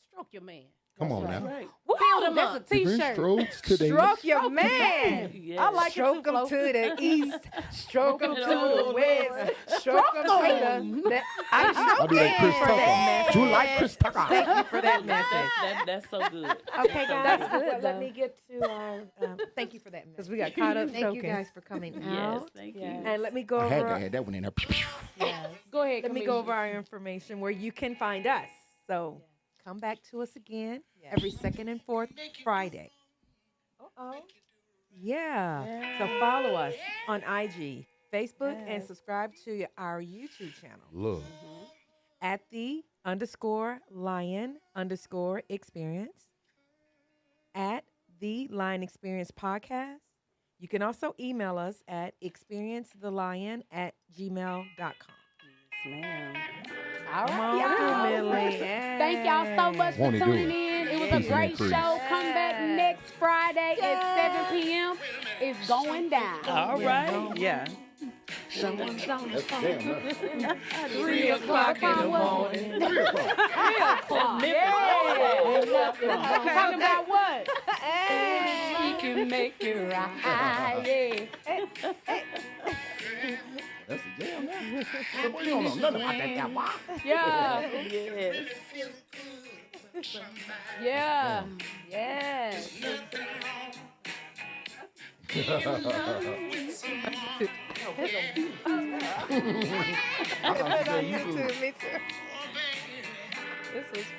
stroke your man. Come on now. Right. Build him that's up. a Different t-shirt. strokes today. Stroke your man. Yes. I like stroke him to the east, stroke him to the west, stroke him to the. I'm I'll be like Chris for that Tucker. You like Chris Tucker? Thank you for that message. That's so good. Okay, guys. That's good, well, let though. me get to our. Thank you for that Because message. we got caught up Thank you soaking. guys for coming Yes, out. thank you. And let me go I had to over. have that one in there. Go ahead. Let me go over our information where you can find us. So come back to us again every second and fourth Friday. Yeah. So follow us on IG, Facebook, and subscribe to our YouTube channel Look. at @the_lion_experience at the Lion Experience Podcast. You can also email us at experiencethelion@gmail.com. Ma'am. All Come right, on, y'all. Millie. Thank y'all so much Won't for he do tuning it? in. It was Peace a and great increase. show. Come back next Friday at 7 p.m. It's going down. All right. Yeah. Someone's on the phone. 3 o'clock in the morning. 3 o'clock. Yeah. Talking about what? She can make it right. Yeah. That's a jam now. Boy, you don't know nothing about that damn box. Yeah. Yes. Yeah. Yes. I thought you said you could. This was fun.